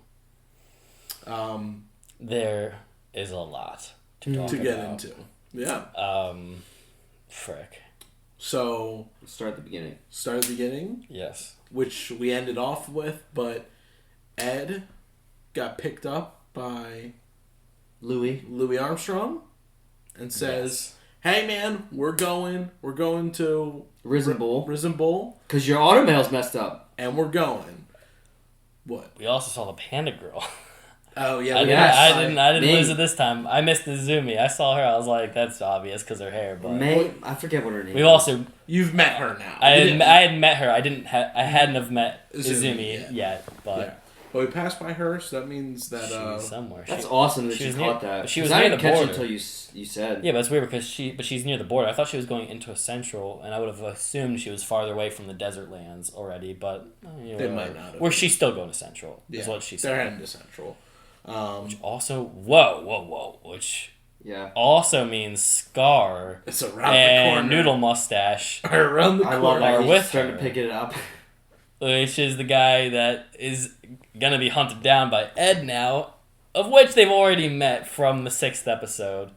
[SPEAKER 3] There is a lot to talk
[SPEAKER 1] to get
[SPEAKER 3] about.
[SPEAKER 1] into. Yeah.
[SPEAKER 3] Frick.
[SPEAKER 2] So start at the beginning.
[SPEAKER 1] Start at the beginning.
[SPEAKER 3] Yes.
[SPEAKER 1] Which we ended off with, but Ed got picked up by Louis Armstrong and says, "Hey man, we're going to
[SPEAKER 2] Risen Bull.
[SPEAKER 1] Because
[SPEAKER 2] your automail's messed up.
[SPEAKER 1] And we're going." What?
[SPEAKER 3] We also saw the panda girl.
[SPEAKER 1] Oh yeah,
[SPEAKER 3] I didn't lose it this time. I missed the Zumi. I saw her. I was like, that's obvious because her hair. But
[SPEAKER 2] I forget what her name.
[SPEAKER 1] You've met her now.
[SPEAKER 3] I had met her. I hadn't have met Zumi yet. But.
[SPEAKER 1] Yeah. But we passed by her, so that means that
[SPEAKER 3] she's somewhere.
[SPEAKER 2] That's awesome that she caught that.
[SPEAKER 3] She was near the border
[SPEAKER 2] until you said.
[SPEAKER 3] Yeah, but it's weird because she's near the border. I thought she was going into a central, and I would have assumed she was farther away from the desert lands already. But
[SPEAKER 1] they might not have.
[SPEAKER 3] Or she's still going to central.
[SPEAKER 1] Yeah,
[SPEAKER 3] is what she said.
[SPEAKER 1] They're heading to central.
[SPEAKER 3] Which also which also means Scar.
[SPEAKER 1] It's around
[SPEAKER 3] and
[SPEAKER 1] the corner.
[SPEAKER 3] Noodle Mustache
[SPEAKER 1] around the corner.
[SPEAKER 2] I love that he's
[SPEAKER 3] with
[SPEAKER 2] starting
[SPEAKER 3] her.
[SPEAKER 2] to pick it up.
[SPEAKER 3] Which is the guy that is gonna be hunted down by Ed now, of which they've already met from the 6th episode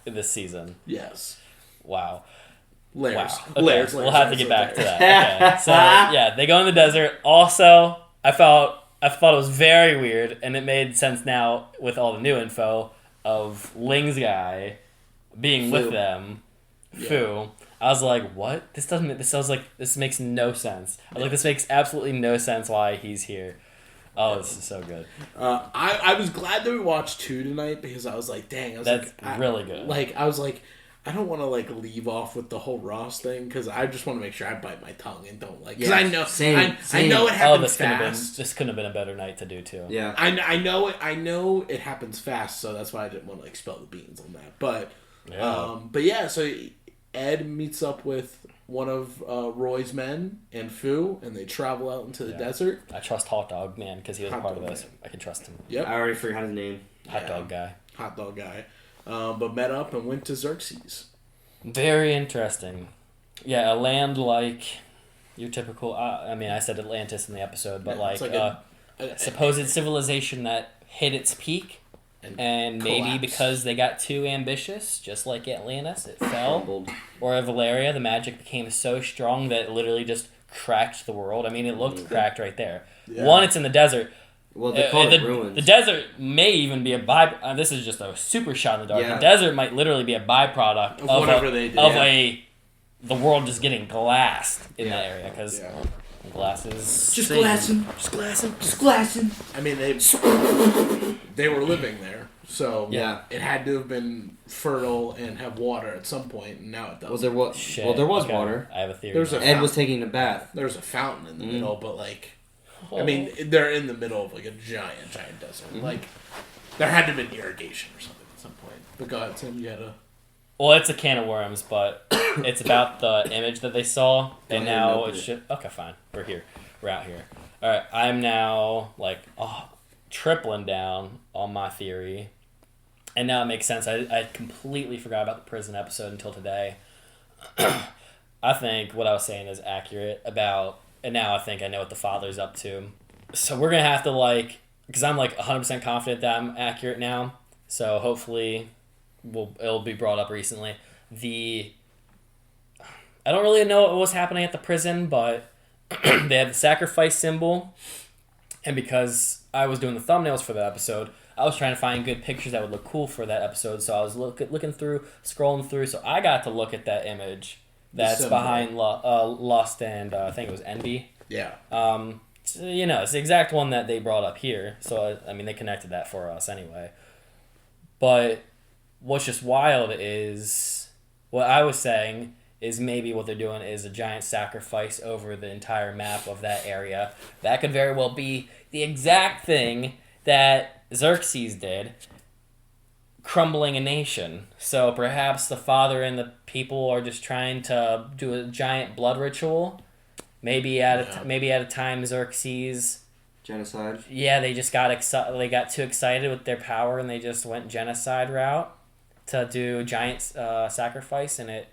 [SPEAKER 3] in this season.
[SPEAKER 1] Yes.
[SPEAKER 3] Wow.
[SPEAKER 1] Layers.
[SPEAKER 3] Wow. Okay.
[SPEAKER 1] Layers.
[SPEAKER 3] We'll have to get back to that. Okay. So yeah, they go in the desert. Also, I thought it was very weird, and it made sense now with all the new info of Ling's guy being with them. Fu. I was like, what? This makes no sense. I was like, this makes absolutely no sense why he's here. Oh, this is so good.
[SPEAKER 1] I was glad that we watched 2 tonight because I was like, dang,
[SPEAKER 3] that's really good.
[SPEAKER 1] Like, I was like, I don't want to like leave off with the whole Ross thing because I just want to make sure I bite my tongue and don't like. Because I know, I know it happens fast.
[SPEAKER 3] This couldn't have been a better night to do too.
[SPEAKER 2] Yeah,
[SPEAKER 1] I know it happens fast, so that's why I didn't want to like spill the beans on that. But so Ed meets up with one of Roy's men and Fu, and they travel out into the desert.
[SPEAKER 3] I trust Hot Dog Man because he was a part of this. I can trust him.
[SPEAKER 1] Yep.
[SPEAKER 2] I already forgot his name.
[SPEAKER 3] Hot Dog Guy.
[SPEAKER 1] But met up and went to Xerxes.
[SPEAKER 3] Very interesting. Yeah, a land like your typical... I said Atlantis in the episode, but a supposed civilization that hit its peak, and maybe because they got too ambitious, just like Atlantis, it fell. Or Valeria, the magic became so strong that it literally just cracked the world. I mean, it looked cracked right there. Yeah. One, it's in the desert.
[SPEAKER 2] Well, they call it ruins.
[SPEAKER 3] The desert may even be a this is just a super shot in the dark. Yeah. The desert might literally be a byproduct of whatever they did. The world just getting glassed in that area because glasses.
[SPEAKER 1] Just glassing. I mean, they were living there, so it had to have been fertile and have water at some point, and now it doesn't.
[SPEAKER 2] There was water.
[SPEAKER 3] I have a theory.
[SPEAKER 2] Ed was taking a bath.
[SPEAKER 1] There's a fountain in the middle, but like. I mean, they're in the middle of like a giant desert. Mm-hmm. Like, there had to have been irrigation or something at some point. But go ahead, Tim, you had a...
[SPEAKER 3] Well, it's a can of worms, but it's about the image that they saw, and now it's just... Okay, fine. We're here. We're out here. All right, I'm now, tripling down on my theory. And now it makes sense. I completely forgot about the prison episode until today. I think what I was saying is accurate about and now I think I know what the father's up to. So we're gonna have to like, because I'm like 100% confident that I'm accurate now. So hopefully, it'll be brought up recently. I don't really know what was happening at the prison, but they had the sacrifice symbol, and because I was doing the thumbnails for that episode, I was trying to find good pictures that would look cool for that episode. So I was looking through, scrolling through, so I got to look at that image that's behind Lust and I think it was Envy.
[SPEAKER 1] Yeah.
[SPEAKER 3] So, it's the exact one that they brought up here. So I mean, they connected that for us anyway. But what's just wild is what I was saying is maybe what they're doing is a giant sacrifice over the entire map of that area. That could very well be the exact thing that Xerxes did, crumbling a nation. So perhaps the father and the people are just trying to do a giant blood ritual. Maybe at a time Xerxes
[SPEAKER 2] genocide.
[SPEAKER 3] Yeah, they just got they got too excited with their power and they just went genocide route to do giant sacrifice, and it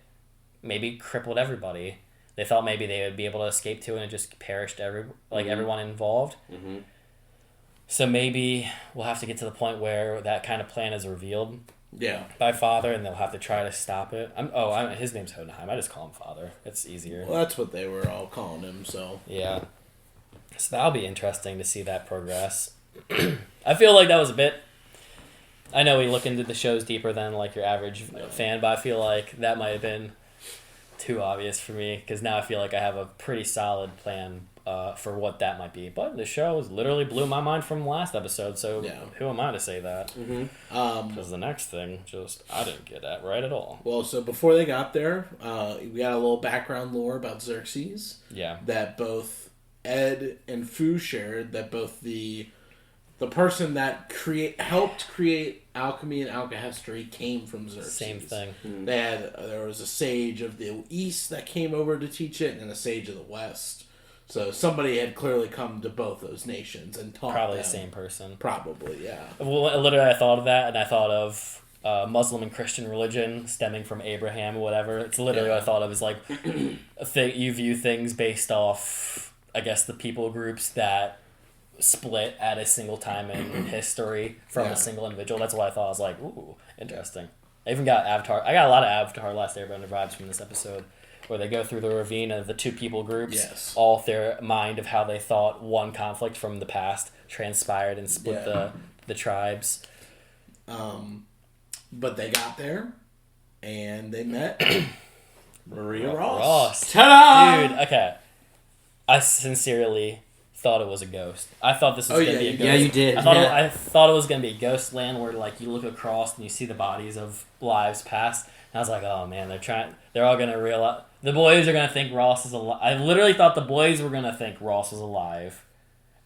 [SPEAKER 3] maybe crippled everybody. They thought maybe they would be able to escape to, and it just perished everyone involved.
[SPEAKER 2] Mm-hmm.
[SPEAKER 3] So maybe we'll have to get to the point where that kind of plan is revealed.
[SPEAKER 1] Yeah.
[SPEAKER 3] By Father, and they'll have to try to stop it. His name's Hodenheim. I just call him Father. It's easier.
[SPEAKER 1] Well, that's what they were all calling him. So
[SPEAKER 3] yeah. So that'll be interesting to see that progress. I feel like that was a bit. I know we look into the shows deeper than like your average fan, but I feel like that might have been too obvious for me, because now I feel like I have a pretty solid plan for what that might be. But the show literally blew my mind from last episode, so who am I to say that? Because the next thing, I didn't get that right at all.
[SPEAKER 1] Well, so before they got there, we got a little background lore about Xerxes.
[SPEAKER 3] Yeah.
[SPEAKER 1] That both Ed and Fu shared, that both the person that helped create alchemy and alchemy came from Xerxes.
[SPEAKER 3] Same thing.
[SPEAKER 1] Mm-hmm. There was a sage of the East that came over to teach it, and a sage of the West. So somebody had clearly come to both those nations and taught
[SPEAKER 3] Probably
[SPEAKER 1] them.
[SPEAKER 3] the same person.
[SPEAKER 1] Probably, yeah.
[SPEAKER 3] Well, literally, I thought of that, and I thought of Muslim and Christian religion stemming from Abraham or whatever. It's literally what I thought of as like you view things based off, I guess, the people groups that split at a single time in history from a single individual. That's what I thought. I was like, ooh, interesting. I even got Avatar. I got a lot of Avatar Last Airbender vibes from this episode, where they go through the ravine of the two people groups, all their mind of how they thought one conflict from the past transpired and split the tribes.
[SPEAKER 1] But they got there, and they met Maria Ross.
[SPEAKER 3] Ross.
[SPEAKER 1] Ta-da!
[SPEAKER 3] Dude, okay. I sincerely thought it was a ghost. I thought this was going to be a ghost.
[SPEAKER 2] Yeah, you did.
[SPEAKER 3] I thought it was going to be a ghost land where like you look across and you see the bodies of lives past. And I was like, oh man, they're all going to realize, the boys are going to think Ross is alive. I literally thought the boys were going to think Ross was alive.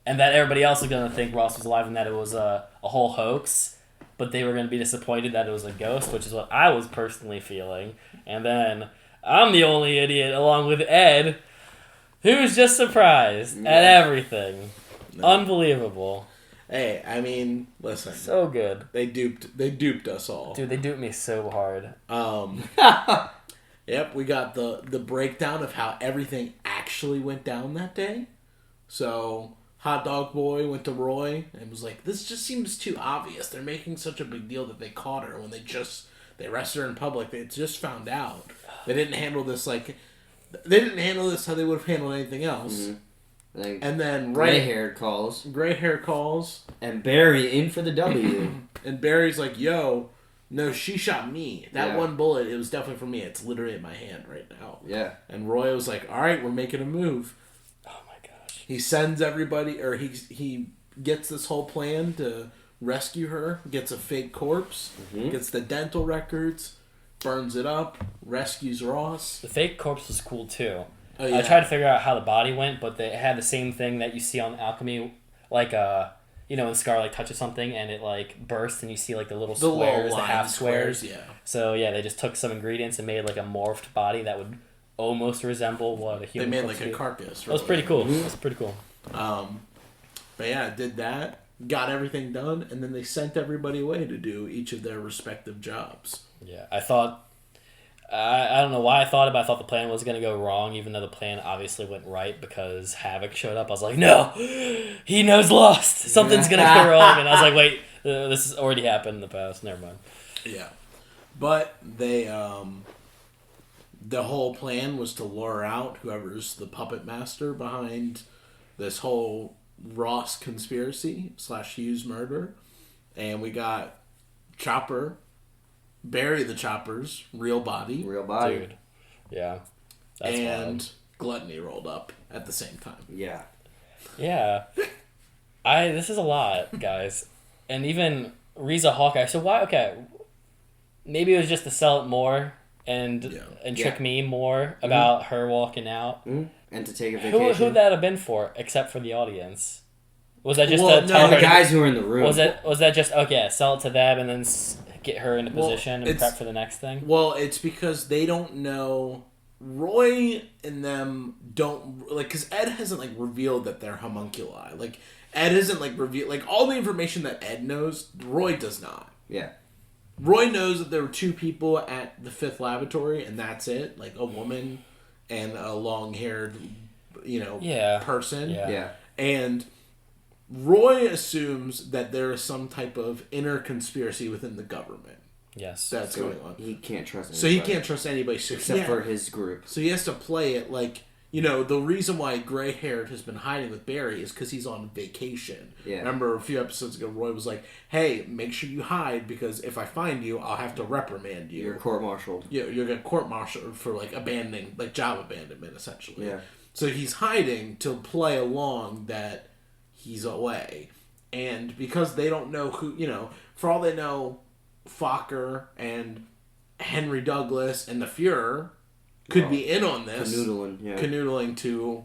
[SPEAKER 3] And that everybody else was going to think Ross was alive and that it was a whole hoax. But they were going to be disappointed that it was a ghost, which is what I was personally feeling. And then I'm the only idiot, along with Ed, who's just surprised at everything. No. Unbelievable.
[SPEAKER 1] Hey, I mean, listen.
[SPEAKER 3] So good.
[SPEAKER 1] They duped us all.
[SPEAKER 3] Dude, they duped me so hard.
[SPEAKER 1] Yep, we got the breakdown of how everything actually went down that day. So, Hot Dog Boy went to Roy and was like, this just seems too obvious. They're making such a big deal that they caught her when they arrested her in public. They just found out. They didn't handle this how they would have handled anything else.
[SPEAKER 2] Mm-hmm.
[SPEAKER 1] And then
[SPEAKER 2] Gray hair calls.
[SPEAKER 1] And
[SPEAKER 2] Barry in for the W.
[SPEAKER 1] And Barry's like, yo, no, she shot me. That one bullet, it was definitely for me. It's literally in my hand right now.
[SPEAKER 2] Yeah.
[SPEAKER 1] And Roy was like, all right, we're making a move.
[SPEAKER 3] Oh my gosh.
[SPEAKER 1] He sends everybody, or he gets this whole plan to rescue her, gets a fake corpse, gets the dental records, burns it up, rescues Ross.
[SPEAKER 3] The fake corpse was cool too.
[SPEAKER 1] Oh, yeah.
[SPEAKER 3] I tried to figure out how the body went, but they had the same thing that you see on Alchemy, like when Scar like touches something and it like bursts and you see like the little squares, the half squares.
[SPEAKER 1] Yeah.
[SPEAKER 3] So yeah, they just took some ingredients and made like a morphed body that would almost resemble what a human.
[SPEAKER 1] They made like a carcass.
[SPEAKER 3] That was pretty cool. It was pretty cool.
[SPEAKER 1] But yeah, did that, got everything done, and then they sent everybody away to do each of their respective jobs.
[SPEAKER 3] Yeah, I thought I don't know why I thought it, but I thought the plan was going to go wrong, even though the plan obviously went right because Havoc showed up. I was like, no, he knows Lost. Something's going to go wrong. And I was like, wait, this has already happened in the past. Never mind.
[SPEAKER 1] Yeah. But they, the whole plan was to lure out whoever's the puppet master behind this whole Ross conspiracy / Hughes murder. And we got Chopper, Barry the Chopper's real body.
[SPEAKER 3] Dude. Yeah. That's
[SPEAKER 1] and
[SPEAKER 3] wild.
[SPEAKER 1] Gluttony rolled up at the same time.
[SPEAKER 2] Yeah.
[SPEAKER 3] Yeah. This is a lot, guys. And even Riza Hawkeye. So why? Okay. Maybe it was just to sell it more and trick me more about her walking out.
[SPEAKER 2] And to take a vacation.
[SPEAKER 3] Who would that have been for, except for the audience? Was that just
[SPEAKER 2] the guys who were in the room?
[SPEAKER 3] Was that just sell it to them and then get her into position and prep for the next thing?
[SPEAKER 1] Well, it's because they don't know. Roy and them don't like because Ed hasn't like revealed that they're homunculi. Like Ed hasn't like revealed like all the information that Ed knows. Roy does not.
[SPEAKER 2] Yeah.
[SPEAKER 1] Roy knows that there were 2 people at the 5th laboratory, and that's it. Like a woman and a long-haired, person.
[SPEAKER 2] Yeah.
[SPEAKER 1] And Roy assumes that there is some type of inner conspiracy within the government.
[SPEAKER 3] Yes.
[SPEAKER 1] That's going on.
[SPEAKER 2] He can't trust anybody.
[SPEAKER 1] So he can't trust anybody.
[SPEAKER 2] Except for his group.
[SPEAKER 1] So he has to play it like, the reason why Gray-haired has been hiding with Barry is because he's on vacation.
[SPEAKER 2] Yeah.
[SPEAKER 1] Remember a few episodes ago, Roy was like, hey, make sure you hide because if I find you, I'll have to reprimand you.
[SPEAKER 2] You're court-martialed.
[SPEAKER 1] Yeah, you're going to court-martialed for like abandoning, like job abandonment, essentially.
[SPEAKER 2] Yeah.
[SPEAKER 1] So he's hiding to play along that he's away. And because they don't know who, for all they know, Fokker and Henry Douglas and the Fuhrer could be in on this. Canoodling to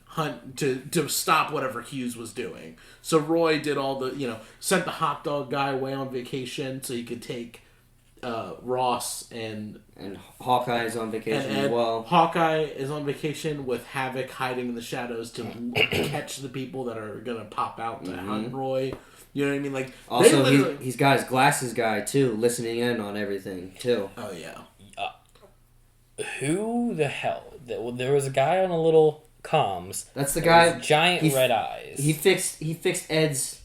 [SPEAKER 1] hunt, to stop whatever Hughes was doing. So Roy did all the, sent the hot dog guy away on vacation so he could take Ross and
[SPEAKER 2] Hawkeye is on vacation as well.
[SPEAKER 1] Hawkeye is on vacation with Havoc hiding in the shadows to catch the people that are going to pop out to hunt Roy. You know what I mean? Like
[SPEAKER 2] also, he's got his glasses guy too, listening in on everything too.
[SPEAKER 1] Oh yeah.
[SPEAKER 3] Who the hell? There was a guy on a little comms.
[SPEAKER 2] That's the guy.
[SPEAKER 3] Giant red eyes.
[SPEAKER 2] He fixed Ed's.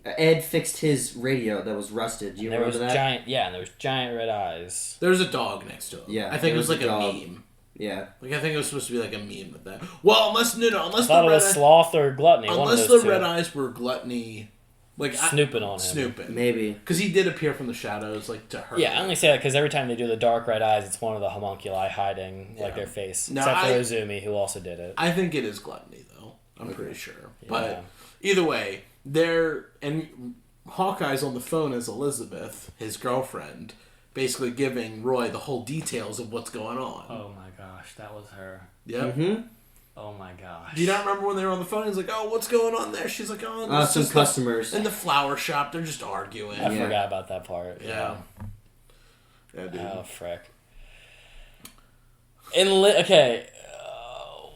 [SPEAKER 2] Ed fixed his radio that was rusted. Do you remember that?
[SPEAKER 3] And there was giant red eyes.
[SPEAKER 1] There was a dog next to him.
[SPEAKER 2] Yeah,
[SPEAKER 1] I think it was like a meme.
[SPEAKER 2] Yeah,
[SPEAKER 1] like I think it was supposed to be like a meme with that. Well, unless
[SPEAKER 3] I thought it was Sloth or Gluttony.
[SPEAKER 1] Unless the red eyes were Gluttony. Like
[SPEAKER 3] snooping on him.
[SPEAKER 1] Snooping.
[SPEAKER 2] Maybe.
[SPEAKER 1] Because he did appear from the shadows, like, to her.
[SPEAKER 3] Yeah, I only say that because every time they do the dark red eyes, it's one of the homunculi hiding, like, their face.
[SPEAKER 1] No,
[SPEAKER 3] except for Izumi, who also did it.
[SPEAKER 1] I think it is Gluttony, though. I'm pretty sure. Yeah. But either way, and Hawkeye's on the phone as Elizabeth, his girlfriend, basically giving Roy the whole details of what's going on.
[SPEAKER 3] Oh my gosh, that was her.
[SPEAKER 1] Yep.
[SPEAKER 2] Mm-hmm.
[SPEAKER 3] Oh my gosh.
[SPEAKER 1] Do you not remember when they were on the phone? He's like, oh, what's going on there? She's like, oh,
[SPEAKER 2] some customers.
[SPEAKER 1] In the flower shop, they're just arguing.
[SPEAKER 3] I forgot about that part.
[SPEAKER 1] Yeah. Yeah, dude.
[SPEAKER 3] Oh, frick. Okay,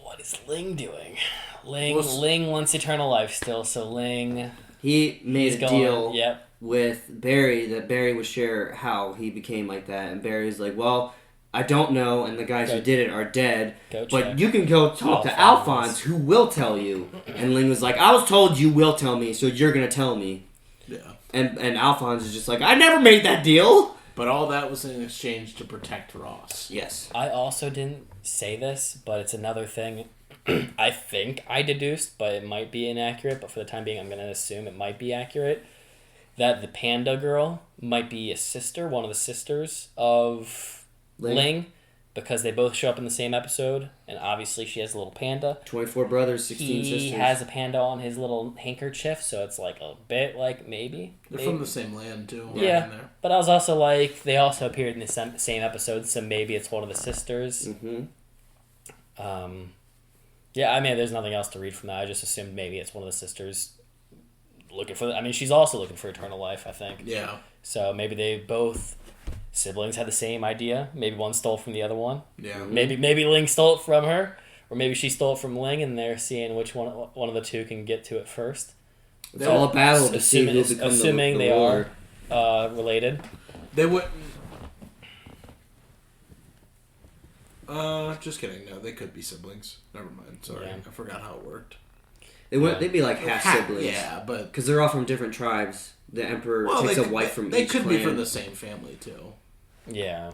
[SPEAKER 3] what is Ling doing? Ling wants eternal life still, so Ling...
[SPEAKER 2] He made a deal with Barry that Barry would share how he became like that, and Barry's like, well... I don't know, and the guys who did it are dead. But you can go talk to Alphonse, who will tell you. And Ling was like, I was told you will tell me, so you're going to tell me.
[SPEAKER 1] Yeah.
[SPEAKER 2] And Alphonse is just like, I never made that deal!
[SPEAKER 1] But all that was in exchange to protect Ross.
[SPEAKER 2] Yes.
[SPEAKER 3] I also didn't say this, but it's another thing I think I deduced, but it might be inaccurate. But for the time being, I'm going to assume it might be accurate. That the panda girl might be a sister, one of the sisters of... Ling, because they both show up in the same episode, and obviously she has a little panda.
[SPEAKER 2] 24 brothers, 16 sisters.
[SPEAKER 3] He has a panda on his little handkerchief, so it's like a bit like maybe.
[SPEAKER 1] They're from the same land, too.
[SPEAKER 3] Yeah, but I was also like, they also appeared in the same episode, so maybe it's one of the sisters.
[SPEAKER 2] Mm-hmm.
[SPEAKER 3] Yeah, I mean, there's nothing else to read from that. I just assumed maybe it's one of the sisters looking for... I mean, she's also looking for eternal life, I think.
[SPEAKER 1] Yeah.
[SPEAKER 3] So maybe they both... Siblings had the same idea. Maybe one stole from the other one.
[SPEAKER 1] Yeah.
[SPEAKER 3] Maybe Ling stole it from her, or maybe she stole it from Ling, and they're seeing which one of the two can get to it first.
[SPEAKER 2] It's all a battle to see who becomes
[SPEAKER 3] assuming
[SPEAKER 2] the
[SPEAKER 3] they
[SPEAKER 2] ruler.
[SPEAKER 3] are related.
[SPEAKER 1] They wouldn't. Just kidding. No, they could be siblings. Never mind. Sorry, I forgot how it worked.
[SPEAKER 2] They'd be like half siblings.
[SPEAKER 1] Yeah, but
[SPEAKER 2] because they're all from different tribes. The emperor takes a wife from each
[SPEAKER 1] They could
[SPEAKER 2] clan.
[SPEAKER 1] be from the same family too.
[SPEAKER 3] Yeah.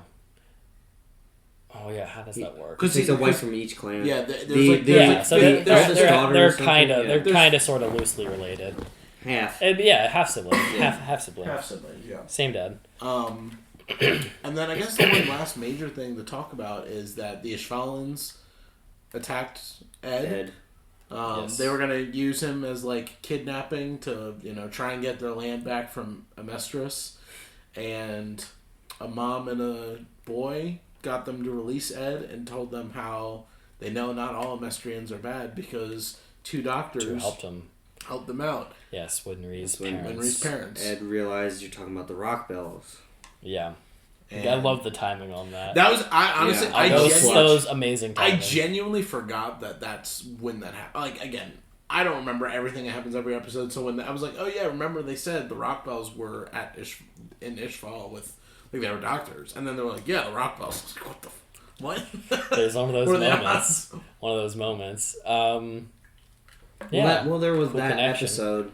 [SPEAKER 3] Oh yeah, how does that work?
[SPEAKER 2] Because he takes a wife from each clan.
[SPEAKER 3] Yeah, they're kind of sort of loosely related.
[SPEAKER 2] Half.
[SPEAKER 3] Half siblings. Half siblings.
[SPEAKER 1] Half siblings. Yeah.
[SPEAKER 3] Same dad.
[SPEAKER 1] And then I guess the one last major thing to talk about is that the Ishvalans attacked Ed.
[SPEAKER 3] Yes.
[SPEAKER 1] They were gonna use him as like kidnapping to try and get their land back from Amestris, and a mom and a boy got them to release Ed and told them how they know not all Amestrians are bad because two doctors helped them out.
[SPEAKER 3] Yes, Winry's parents.
[SPEAKER 2] Ed realized you're talking about the rock bells.
[SPEAKER 3] Yeah. I love the timing on that.
[SPEAKER 1] That was honestly
[SPEAKER 3] that was amazing timing.
[SPEAKER 1] I genuinely forgot that's when that happened. Like again, I don't remember everything that happens every episode. So when I was like, oh yeah, remember they said the rock bells were in Ishval with they were doctors, and then they were like, yeah, the rock bells. I was like, what?
[SPEAKER 3] There's one of those moments. One of those moments.
[SPEAKER 2] Well, there was that episode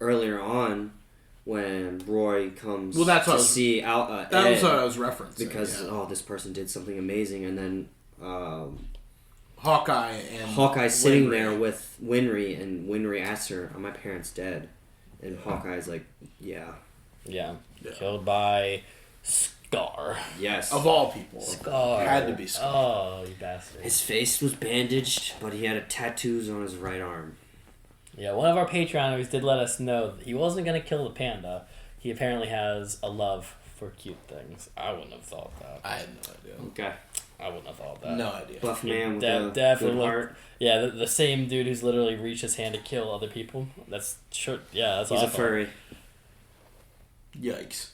[SPEAKER 2] earlier on when Roy comes to see Ed.
[SPEAKER 1] That was what I was referencing.
[SPEAKER 2] Because, this person did something amazing, and then
[SPEAKER 1] Hawkeye's
[SPEAKER 2] sitting there with Winry, and Winry asks her, are my parents dead? And Hawkeye's like, yeah.
[SPEAKER 3] Killed by Scar.
[SPEAKER 2] Yes.
[SPEAKER 1] Of all people.
[SPEAKER 3] Scar.
[SPEAKER 1] Had to be Scar.
[SPEAKER 3] Oh, you bastard.
[SPEAKER 2] His face was bandaged, but he had tattoos on his right arm.
[SPEAKER 3] Yeah, one of our Patreoners did let us know that he wasn't going to kill the panda. He apparently has a love for cute things. I wouldn't have thought that.
[SPEAKER 1] I had no idea.
[SPEAKER 2] Okay.
[SPEAKER 3] I wouldn't have thought that.
[SPEAKER 1] No idea.
[SPEAKER 2] Buff man with a good heart.
[SPEAKER 3] Yeah, the same dude who's literally reached his hand to kill other people. That's sure. Yeah, that's
[SPEAKER 2] He's a furry.
[SPEAKER 1] Yikes.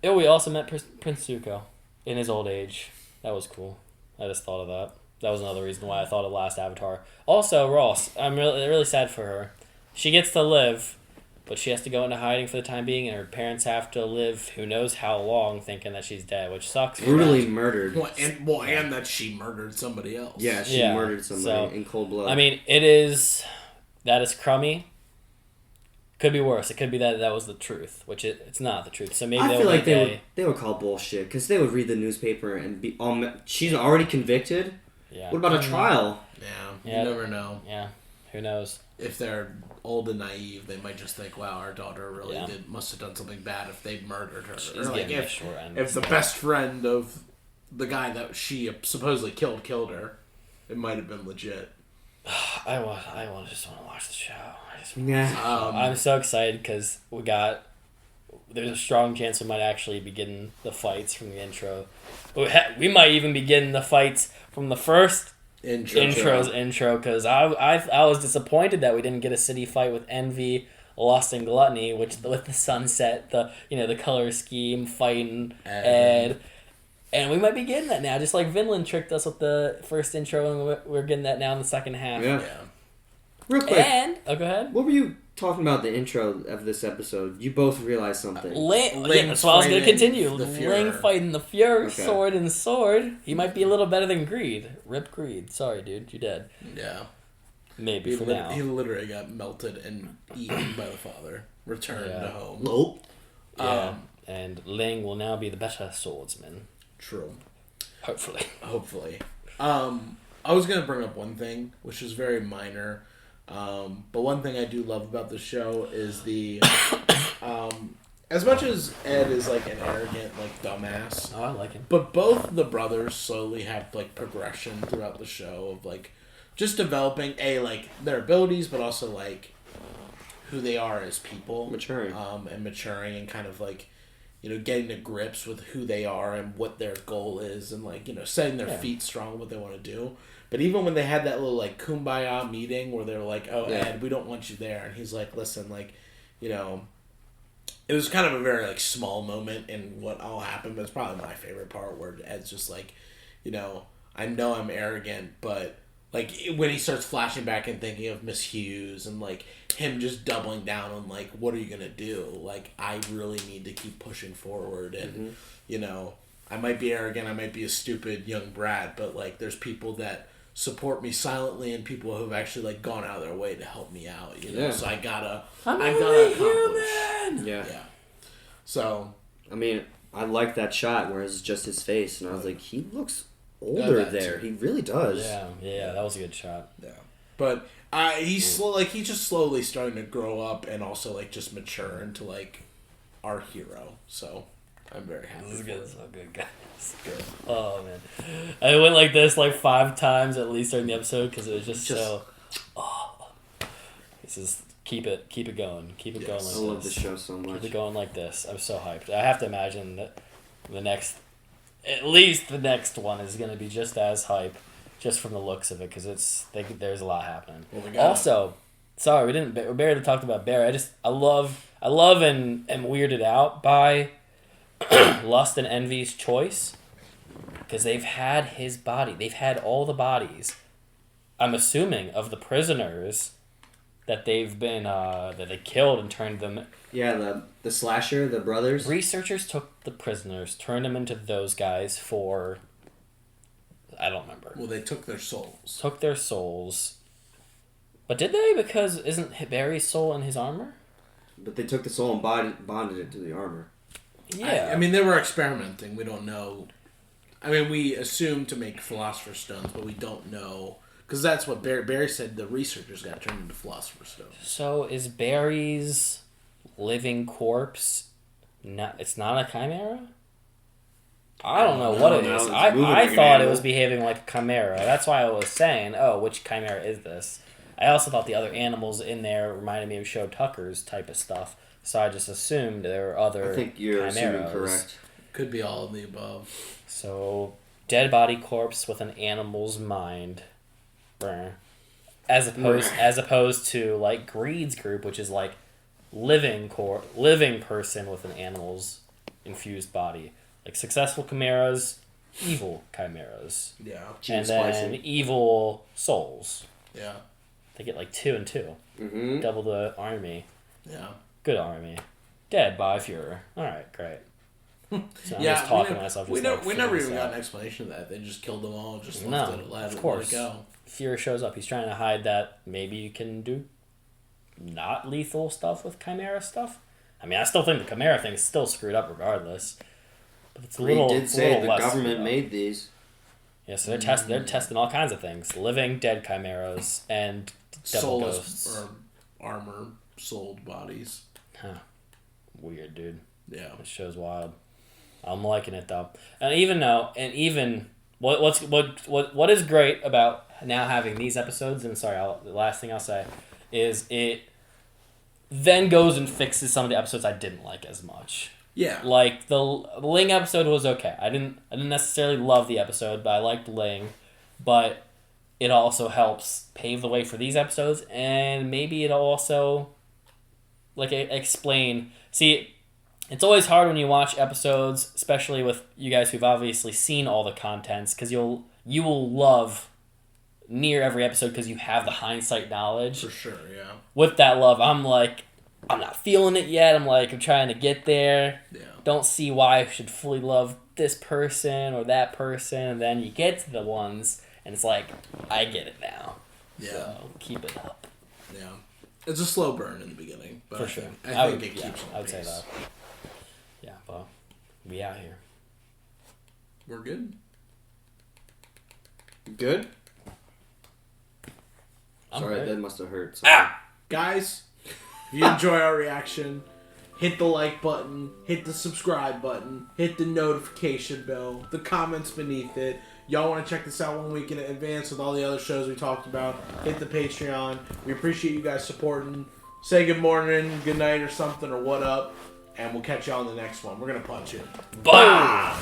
[SPEAKER 3] We also met Prince Zuko in his old age. That was cool. I just thought of that. That was another reason why I thought of Last Avatar. Also, Ross, I'm really sad for her. She gets to live, but she has to go into hiding for the time being, and her parents have to live who knows how long thinking that she's dead, which sucks.
[SPEAKER 2] Brutally murdered.
[SPEAKER 1] And that she murdered somebody else.
[SPEAKER 2] Yeah, she murdered somebody in cold blood.
[SPEAKER 3] I mean, that is crummy. Could be worse. It could be that was the truth, which it's not the truth. So maybe
[SPEAKER 2] I feel like they would call bullshit because they would read the newspaper and be she's already convicted.
[SPEAKER 3] Yeah.
[SPEAKER 2] What about a trial?
[SPEAKER 1] Yeah, you never know.
[SPEAKER 3] Yeah, who knows?
[SPEAKER 1] If they're old and naive, they might just think, "Wow, our daughter really must have done something bad if they murdered her."
[SPEAKER 3] She's
[SPEAKER 1] or like if the best friend of the guy that she supposedly killed her, it might have been legit.
[SPEAKER 3] I just want to watch the show. I'm so excited because there's a strong chance we might actually begin the fights from the intro. We might even begin the fights from the first intro because I was disappointed that we didn't get a city fight with Envy, Lust, and Gluttony, with the sunset, the color scheme fighting Ed. And we might be getting that now, just like Vinland tricked us with the first intro, and we're getting that now in the second half.
[SPEAKER 2] Yeah. Real quick.
[SPEAKER 3] Go ahead.
[SPEAKER 2] What were you talking about the intro of this episode? You both realized something.
[SPEAKER 3] Ling that's what I was going to continue. Ling fighting the Fuhrer, sword and sword. He might be a little better than Greed. Rip Greed. Sorry, dude. You're dead.
[SPEAKER 1] Yeah.
[SPEAKER 3] Maybe for now.
[SPEAKER 1] He literally got melted and eaten by the father. Returned to home.
[SPEAKER 2] Nope.
[SPEAKER 3] Yeah. And Ling will now be the better swordsman.
[SPEAKER 1] True.
[SPEAKER 3] Hopefully.
[SPEAKER 1] I was going to bring up one thing, which is very minor. But one thing I do love about the show is as much as Ed is like an arrogant, like dumbass.
[SPEAKER 3] Oh, I like him.
[SPEAKER 1] But both the brothers slowly have like progression throughout the show of like just developing like their abilities, but also like who they are as people,
[SPEAKER 2] maturing,
[SPEAKER 1] and kind of like getting to grips with who they are and what their goal is, and like setting their feet strong, what they want to do. But even when they had that little, like, kumbaya meeting where they were like, oh, Ed, we don't want you there. And he's like, listen, like, it was kind of a very, like, small moment in what all happened. But it's probably my favorite part where Ed's just like, I know I'm arrogant, but, like, when he starts flashing back and thinking of Miss Hughes and, like, him just doubling down on, like, what are you going to do? Like, I really need to keep pushing forward. And, I might be arrogant, I might be a stupid young brat, but like there's people that support me silently and people who have actually like gone out of their way to help me out, you know.
[SPEAKER 2] Yeah.
[SPEAKER 1] So I gotta
[SPEAKER 2] accomplish. Yeah.
[SPEAKER 1] So
[SPEAKER 2] I mean, I like that shot where it's just his face, and I was like, he looks older there. He really does.
[SPEAKER 3] Yeah, that was a good shot.
[SPEAKER 1] Yeah, but he's he's just slowly starting to grow up and also like just mature into like our hero. So I'm very happy.
[SPEAKER 3] This is good. So good, guys. Good. Oh man, I went like this like 5 times at least during the episode because it was just so. Oh, this is keep it going, keep it going like this.
[SPEAKER 2] I love this show so much.
[SPEAKER 3] Keep it going like this. I'm so hyped. I have to imagine that at least the next one is going to be just as hype, just from the looks of it, because there's a lot happening. Also, sorry we barely talked about Barry. I love and am weirded out by Lust and Envy's choice, because they've had his body. They've had all the bodies, I'm assuming, of the prisoners that they've been that they killed and turned them.
[SPEAKER 2] Yeah, the slasher, the brothers.
[SPEAKER 3] Researchers took the prisoners, turned them into those guys for. I don't remember.
[SPEAKER 1] Well, they took their souls.
[SPEAKER 3] Took their souls. But did they? Because isn't Barry's soul in his armor?
[SPEAKER 2] But they took the soul and bonded it to the armor.
[SPEAKER 3] Yeah.
[SPEAKER 1] I mean, they were experimenting. We don't know. I mean, we assume to make Philosopher's Stones, but we don't know. Because that's what Barry said, the researchers got turned into Philosopher's Stones.
[SPEAKER 3] So is Barry's living corpse it's not a chimera? I don't know what it is. I thought it was behaving like a chimera. That's why I was saying, which chimera is this? I also thought the other animals in there reminded me of Show Tucker's type of stuff. So I just assumed there were other
[SPEAKER 2] I think you're
[SPEAKER 3] chimeras.
[SPEAKER 2] assuming correct.
[SPEAKER 1] Could be all of the above.
[SPEAKER 3] So, dead body corpse with an animal's mind. As opposed to like Greed's group, which is like living person with an animal's infused body. Like successful chimeras, evil chimeras.
[SPEAKER 1] Yeah.
[SPEAKER 3] And then evil souls.
[SPEAKER 1] Yeah.
[SPEAKER 3] They get like 2 and 2.
[SPEAKER 2] Mm-hmm.
[SPEAKER 3] Double the army.
[SPEAKER 1] Yeah.
[SPEAKER 3] Good army. Dead by Fuhrer. Alright, great. So I'm
[SPEAKER 1] yeah,
[SPEAKER 3] just talking to myself.
[SPEAKER 1] We never even got an explanation of that. They just killed them all, just left it, let it go.
[SPEAKER 3] Fuhrer shows up. He's trying to hide that maybe you can do not lethal stuff with Chimera stuff. I mean, I still think the Chimera thing is still screwed up regardless. But it's a little.
[SPEAKER 2] He did say the government made these.
[SPEAKER 3] Yeah, so they're testing all kinds of things: living, dead chimeras, and devil ghosts
[SPEAKER 1] or armor sold bodies.
[SPEAKER 3] Huh. Weird, dude.
[SPEAKER 1] Yeah,
[SPEAKER 3] this show's wild. I'm liking it though, and even what is great about now having these episodes, and the last thing I'll say is it then goes and fixes some of the episodes I didn't like as much.
[SPEAKER 1] Yeah.
[SPEAKER 3] Like the Ling episode was okay. I didn't necessarily love the episode, but I liked Ling. But it also helps pave the way for these episodes, and maybe it'll also explain. See, it's always hard when you watch episodes, especially with you guys who've obviously seen all the contents, because you will love near every episode because you have the hindsight knowledge.
[SPEAKER 1] For sure, yeah.
[SPEAKER 3] With that love, I'm not feeling it yet. I'm trying to get there.
[SPEAKER 1] Yeah.
[SPEAKER 3] Don't see why I should fully love this person or that person. And then you get to the ones, and it's like, I get it now.
[SPEAKER 1] Yeah.
[SPEAKER 3] So keep it up.
[SPEAKER 1] Yeah. It's a slow burn in the beginning, but
[SPEAKER 3] for sure.
[SPEAKER 1] I think it keeps on
[SPEAKER 3] I would
[SPEAKER 1] pace.
[SPEAKER 3] say that. Yeah, well, we out here.
[SPEAKER 1] We're good.
[SPEAKER 2] Good? Sorry, that must have hurt. Sorry.
[SPEAKER 1] Guys, if you enjoy our reaction, hit the like button, hit the subscribe button, hit the notification bell, the comments beneath it. Y'all want to check this out 1 week in advance with all the other shows we talked about, hit the Patreon. We appreciate you guys supporting. Say good morning, good night, or something, or what up, and we'll catch y'all on the next one. We're going to punch it.
[SPEAKER 3] Bye!